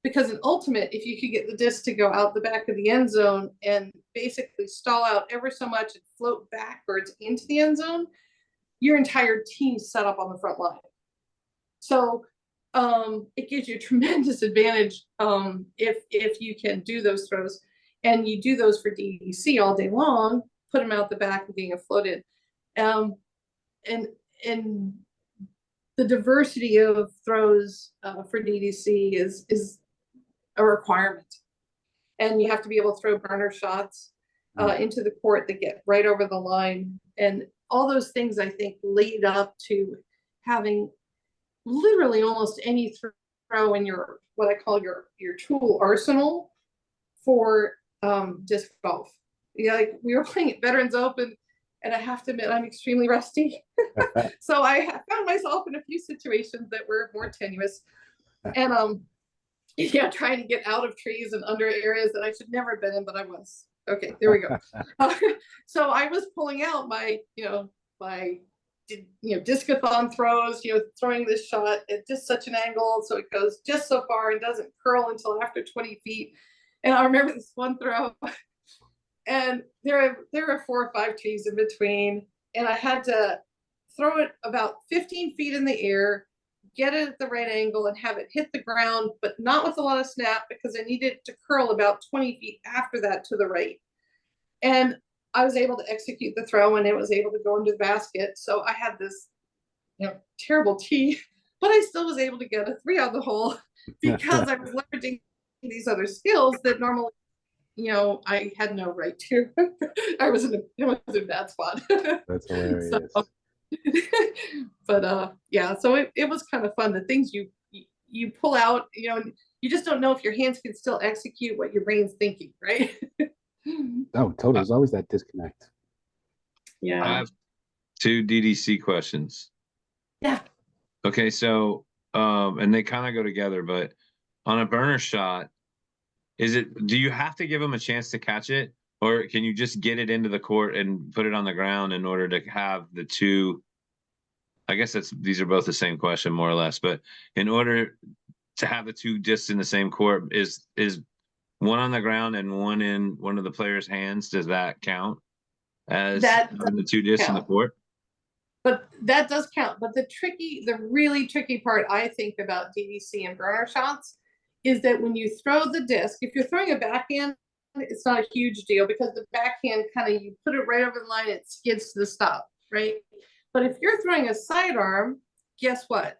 Because in ultimate, if you could get the disc to go out the back of the end zone and basically stall out ever so much and float backwards into the end zone, your entire team's set up on the front line. So it gives you a tremendous advantage if you can do those throws. And you do those for DDC all day long, put them out the back and being floated. And the diversity of throws for DDC is a requirement. And you have to be able to throw burner shots into the court that get right over the line. And all those things, I think, lead up to having literally almost any throw in your, what I call your tool arsenal for disc golf. Yeah, like we were playing at Veterans Open, and I have to admit I'm extremely rusty. So I found myself in a few situations that were more tenuous, and yeah, trying to get out of trees and under areas that I should never have been in, but I was. Okay, there we go. So I was pulling out my discathon throws, throwing this shot at just such an angle so it goes just so far and doesn't curl until after 20 feet. And I remember this one throw, and there were 4 or 5 trees in between, and I had to throw it about 15 feet in the air, get it at the right angle, and have it hit the ground, but not with a lot of snap, because I needed it to curl about 20 feet after that to the right. And I was able to execute the throw, and it was able to go into the basket. So I had this terrible tee, but I still was able to get a 3 on the hole because I was leveraging these other skills that normally I had no right to. I was in a bad spot. That's hilarious. But yeah, so it was kind of fun. The things you pull out, and you just don't know if your hands can still execute what your brain's thinking, right? Oh, totally. There's always that disconnect. Yeah. I have 2 DDC questions. Yeah. Okay, so and they kind of go together, but on a burner shot, do you have to give them a chance to catch it, or can you just get it into the court and put it on the ground in order to have the 2? I guess these are both the same question, more or less, but in order to have the 2 discs in the same court, is one on the ground and one in one of the players' hands, does that count as That having the two discs in the count. court? But that does count. But the really tricky part I think about DDC and burner shots is that when you throw the disc, if you're throwing a backhand, it's not a huge deal because the backhand kind of, you put it right over the line, it skids to the stop, right? But if you're throwing a sidearm, guess what?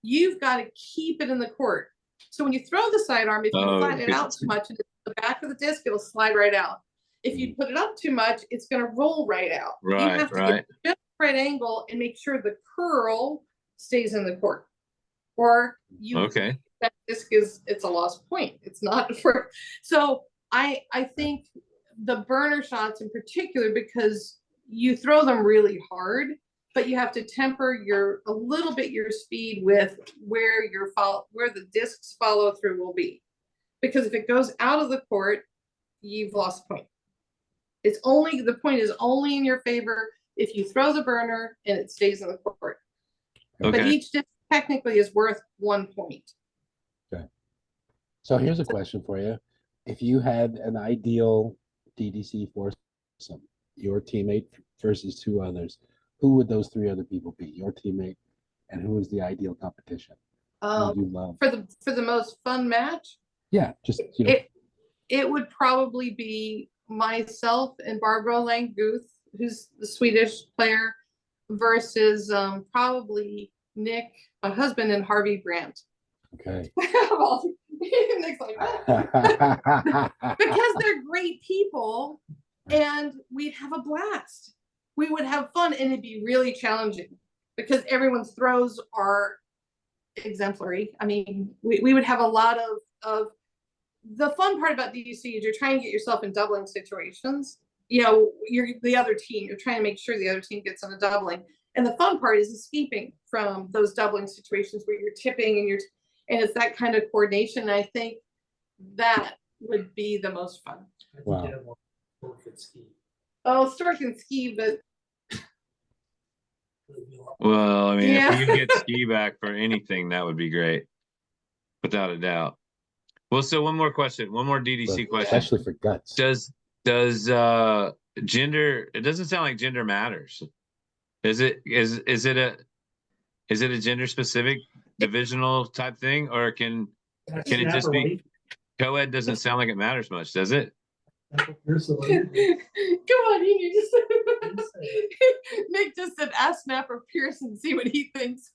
You've got to keep it in the court. So when you throw the sidearm, if you flatten it out too much and it's the back of the disc, it'll slide right out. If you put it up too much, it's going to roll right out. You have to get just the right angle and make sure the curl stays in the court. Or that disc it's a lost point. It's not for. So I think the burner shots in particular, because you throw them really hard, but you have to temper a little bit your speed with where the discs follow through will be. Because if it goes out of the court, you've lost a point. The point is only in your favor if you throw the burner and it stays in the court. Okay. But each disc technically is worth 1 point. Okay. So here's a question for you. If you had an ideal DDC foursome, your teammate versus 2 others, who would those 3 other people be? Your teammate, and who is the ideal competition? Who would you love? For the most fun match? Yeah, just it would probably be myself and Barbara Langguth, who's the Swedish player, versus probably Nick, my husband, and Harvey Brandt. Okay. Nick's like, what? Because they're great people, and we'd have a blast. We would have fun, and it'd be really challenging because everyone's throws are exemplary. I mean, we would have a lot of the fun part about DDC is you're trying to get yourself in doubling situations. You know, you're the other team. You're trying to make sure the other team gets on a doubling. And the fun part is escaping from those doubling situations where you're tipping and it's that kind of coordination. And I think that would be the most fun. Wow. Oh, Stork and Ski, but. Well, I mean, if you can get Ski back for anything, that would be great. Without a doubt. Well, so one more question, one more DDC question. Especially for guts. Does gender, it doesn't sound like gender matters. Is it a gender specific divisional type thing, or can it just be co-ed? Doesn't sound like it matters much, does it? Come on, Nick just said ask Snapper Pierce and see what he thinks.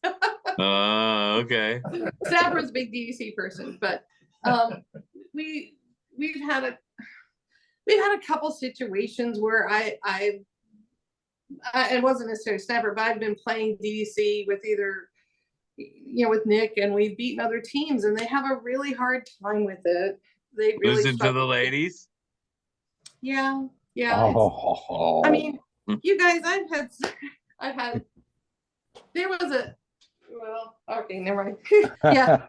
Okay. Snapper's a big DDC person, but we've had a couple situations where it wasn't necessarily Snapper, but I've been playing DDC with either with Nick, and we've beaten other teams, and they have a really hard time with it. They really listen to the ladies. Yeah. Oh. I mean, you guys, I've had. There was okay, never mind. Yeah.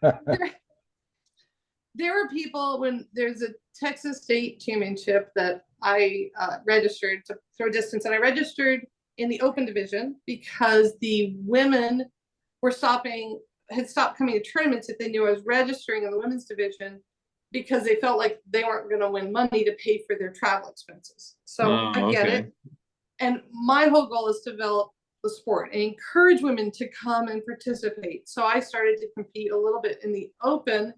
There were people when there's a Texas State Championship that I registered to throw distance, and I registered in the open division because the women had stopped coming to tournaments if they knew I was registering in the women's division because they felt like they weren't going to win money to pay for their travel expenses. So I get it. And my whole goal is to develop the sport and encourage women to come and participate. So I started to compete a little bit in the open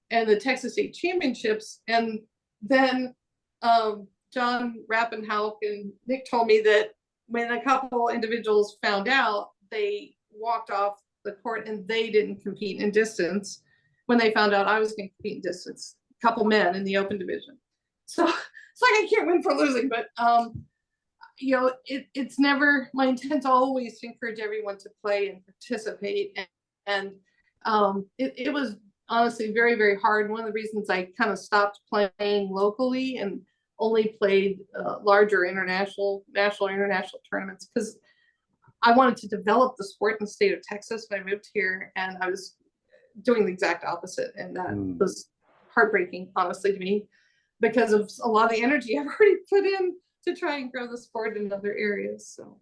and the Texas State Championships. And then John Rappenhauk and Nick told me that when a couple individuals found out, they walked off the court and they didn't compete in distance when they found out I was going to compete in distance. A couple men in the open division. So it's like I can't win for losing, but it's never my intent always to encourage everyone to play and participate. And it was honestly very, very hard. One of the reasons I kind of stopped playing locally and only played larger national international tournaments because I wanted to develop the sport in the state of Texas when I moved here, and I was doing the exact opposite, and that was heartbreaking, honestly, to me, because of a lot of the energy I've already put in to try and grow the sport in other areas. So,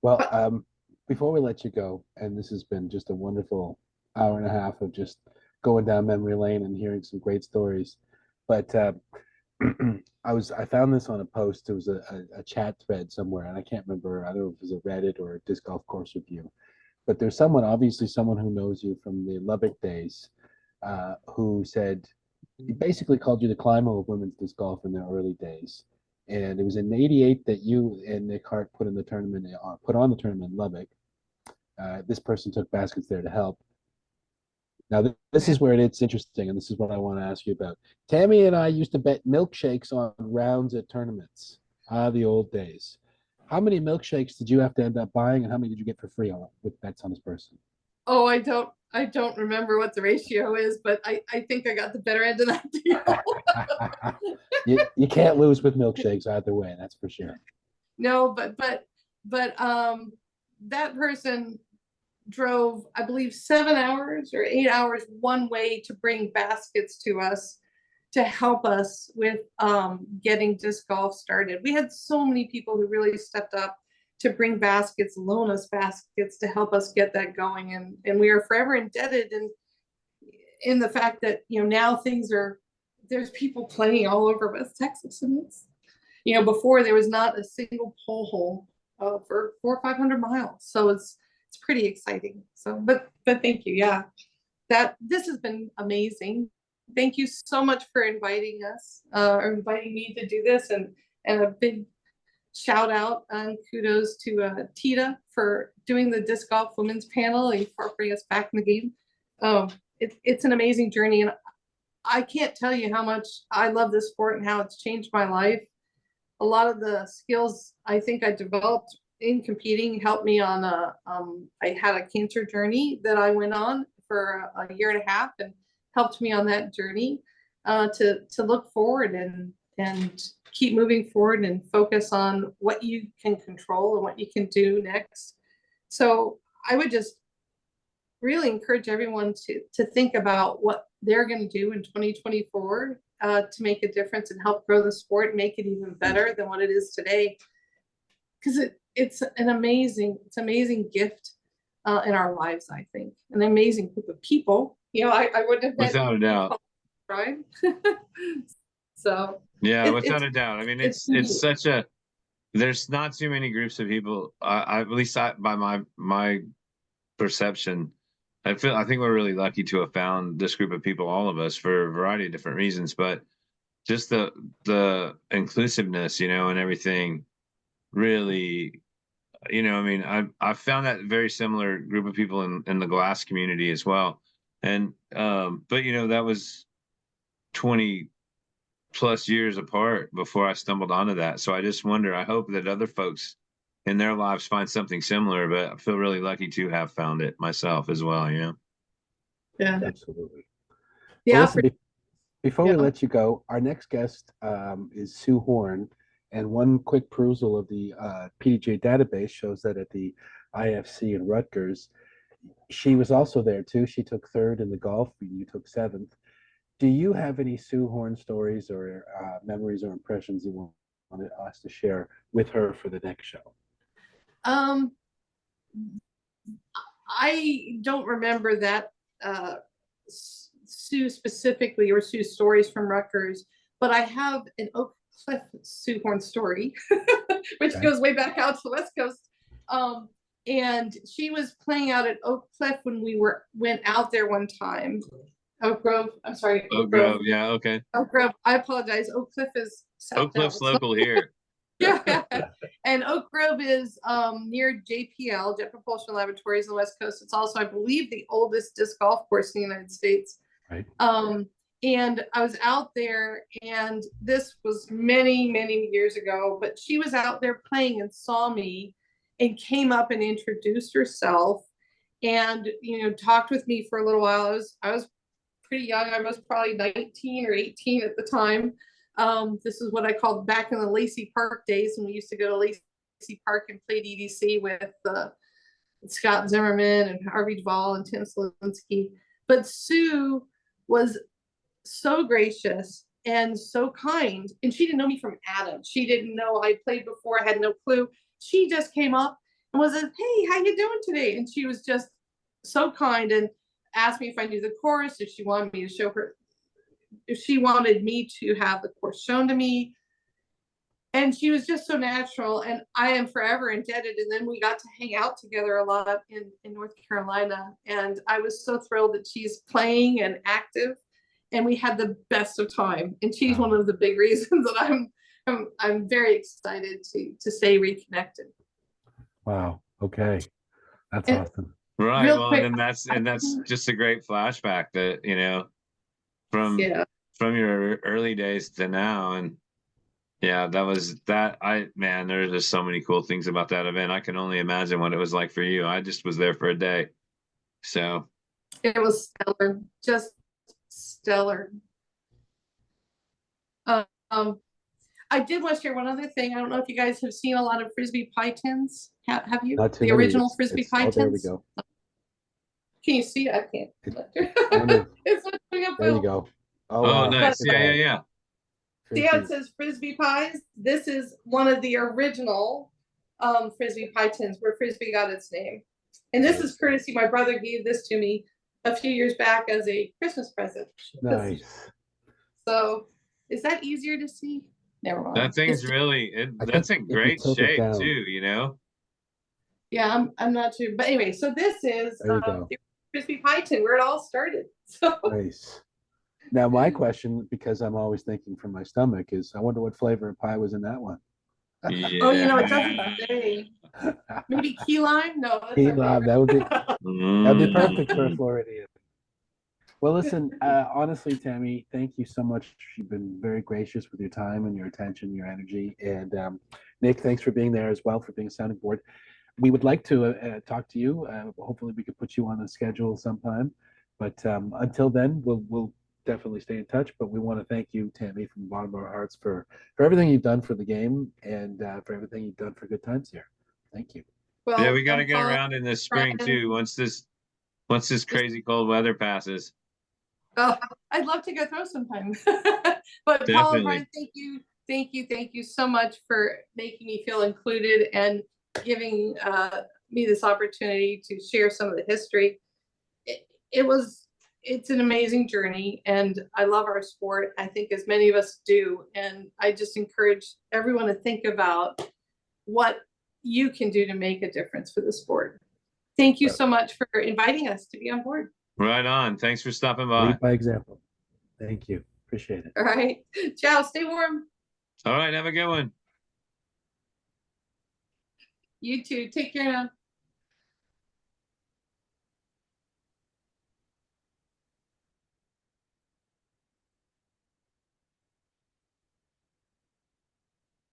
well, before we let you go, and this has been just a wonderful hour and a half of just going down memory lane and hearing some great stories. But I found this on a post. It was a chat thread somewhere, and I can't remember. I don't know if it was a Reddit or a disc golf course review. But there's someone, obviously someone who knows you from the Lubbock days, who said he basically called you the Climo of women's disc golf in the early days. And it was in '88 that you and Nick Hart put on the tournament in Lubbock. This person took baskets there to help. Now, this is where it's interesting, and this is what I want to ask you about. Tammy and I used to bet milkshakes on rounds at tournaments. The old days. How many milkshakes did you have to end up buying, and how many did you get for free with bets on this person? Oh, I don't remember what the ratio is, but I think I got the better end of that deal. You can't lose with milkshakes either way, that's for sure. No, but that person drove, I believe, 7 hours or 8 hours one way to bring baskets to us to help us with getting disc golf started. We had so many people who really stepped up to bring baskets, loan us baskets to help us get that going. And we are forever indebted in the fact that, now there's people playing all over West Texas. And it's, before there was not a single pole hole for 400 or 500 miles. So it's pretty exciting. So, but thank you. Yeah, this has been amazing. Thank you so much for inviting us, or inviting me to do this, and a big shout out and kudos to Tita for doing the disc golf women's panel and for bringing us back in the game. It's an amazing journey, and I can't tell you how much I love this sport and how it's changed my life. A lot of the skills I think I developed in competing helped me on I had a cancer journey that I went on for a year and a half, and helped me on that journey to look forward and keep moving forward and focus on what you can control and what you can do next. So I would just really encourage everyone to think about what they're going to do in 2024 to make a difference and help grow the sport, make it even better than what it is today. Because it's an amazing gift in our lives, I think. An amazing group of people. I wouldn't have met without a doubt. Right? So yeah, without a doubt. I mean, it's such a, there's not too many groups of people. At least by my perception, I think we're really lucky to have found this group of people, all of us, for a variety of different reasons. But just the inclusiveness, and everything, really, I mean, I found that very similar group of people in the glass community as well. And but that was 20 plus years apart before I stumbled onto that. So I just wonder, I hope that other folks in their lives find something similar, but I feel really lucky to have found it myself as well, Yeah, absolutely. Yeah. Well, listen, before we let you go, our next guest is Sue Horn, and one quick perusal of the PDJ database shows that at the IFC in Rutgers, she was also there too. She took third in the golf, you took seventh. Do you have any Sue Horn stories or memories or impressions you want us to share with her for the next show? I don't remember that Sue specifically, or Sue's stories from Rutgers, but I have an Oak Cliff Sue Horn story, which goes way back out to the West Coast. And she was playing out at Oak Cliff when we went out there one time. Oak Grove. I'm sorry. Oak Grove. Yeah. Okay. Oak Grove. I apologize. Oak Cliff is South Oak Cliff's Dallas. local here. Yeah. And Oak Grove is near JPL, Jet Propulsion Laboratories on the West Coast. It's also, I believe, the oldest disc golf course in the United States. Right. And I was out there, and this was many, many years ago, but she was out there playing and saw me and came up and introduced herself and, talked with me for a little while. I was pretty young. I was probably 19 or 18 at the time. This is what I called back in the Lacey Park days, when we used to go to Lacey Park and play EDC with Scott Zimmerman and Harvey Duvall and Tim Slinsky. But Sue was so gracious and so kind, and she didn't know me from Adam. She didn't know I played before. I had no clue. She just came up and was like, "Hey, how you doing today?" And she was just so kind. And asked me if I knew the course, if she wanted me to show her, if she wanted me to have the course shown to me. And she was just so natural, and I am forever indebted. And then we got to hang out together a lot in North Carolina, and I was so thrilled that she's playing and active, and we had the best of time. And she's one of the big reasons that I'm very excited to stay reconnected. Wow. Okay. That's And awesome. Right. real Well, quick, and that's just a great flashback that, you know, from yeah, from your early days to now. And yeah, that was that. Man, there's just so many cool things about that event. I can only imagine what it was like for you. I just was there for a day. So it was stellar, just stellar. Um, I did want to share one other thing. I don't know if you guys have seen a lot of Frisbee pie tins. Have you? Not too The many. original Frisbee pie Oh, there we tins? go. Can you see it? I can't. Kind of. It's not showing up There you well. go. Oh, oh, wow. nice. Look at Yeah, that. yeah. See how it Frisbees. says Frisbee pies? This is one of the original Frisbee pie tins where Frisbee got its name. And this is courtesy. My brother gave this to me a few years back as a Christmas present. Nice. So is that easier to see? Never mind. That thing's It's- really I that's think in if you great tilt it shape down. too, you know. yeah, I'm not sure. But anyway, so this is There you go. the Frisbee pie tin where it all started. So Nice. Now, my question, because I'm always thinking from my stomach, is I wonder what flavor of pie was in that one. Yeah. oh, you know, it doesn't say. Maybe key lime? No, that's Key our lime, favorite. that'd be perfect for a Mm. Floridian. Well, listen, honestly, Tami, thank you so much. You've been very gracious with your time and your attention, your energy. And Nick, thanks for being there as well, for being a sounding board. We would like to talk to you. Hopefully, we could put you on the schedule sometime. But until then, we'll definitely stay in touch. But we want to thank you, Tami, from the bottom of our hearts for everything you've done for the game and for everything you've done for Good Times here. Thank you. Well, Yeah, we got to get Paul, around in the spring Brian. too. Once this crazy cold weather passes. Oh, I'd love to go throw sometime. But Definitely. Paul and Brian, thank you so much for making me feel included and giving me this opportunity to share some of the history. It's an amazing journey, and I love our sport. I think as many of us do, and I just encourage everyone to think about what you can do to make a difference for the sport. Thank you so much for inviting us to be on board. Right on. Thanks for stopping by. Lead by example. Thank you. Appreciate it. All right. Ciao. Stay warm. All right, have a good one. You too. Take care now.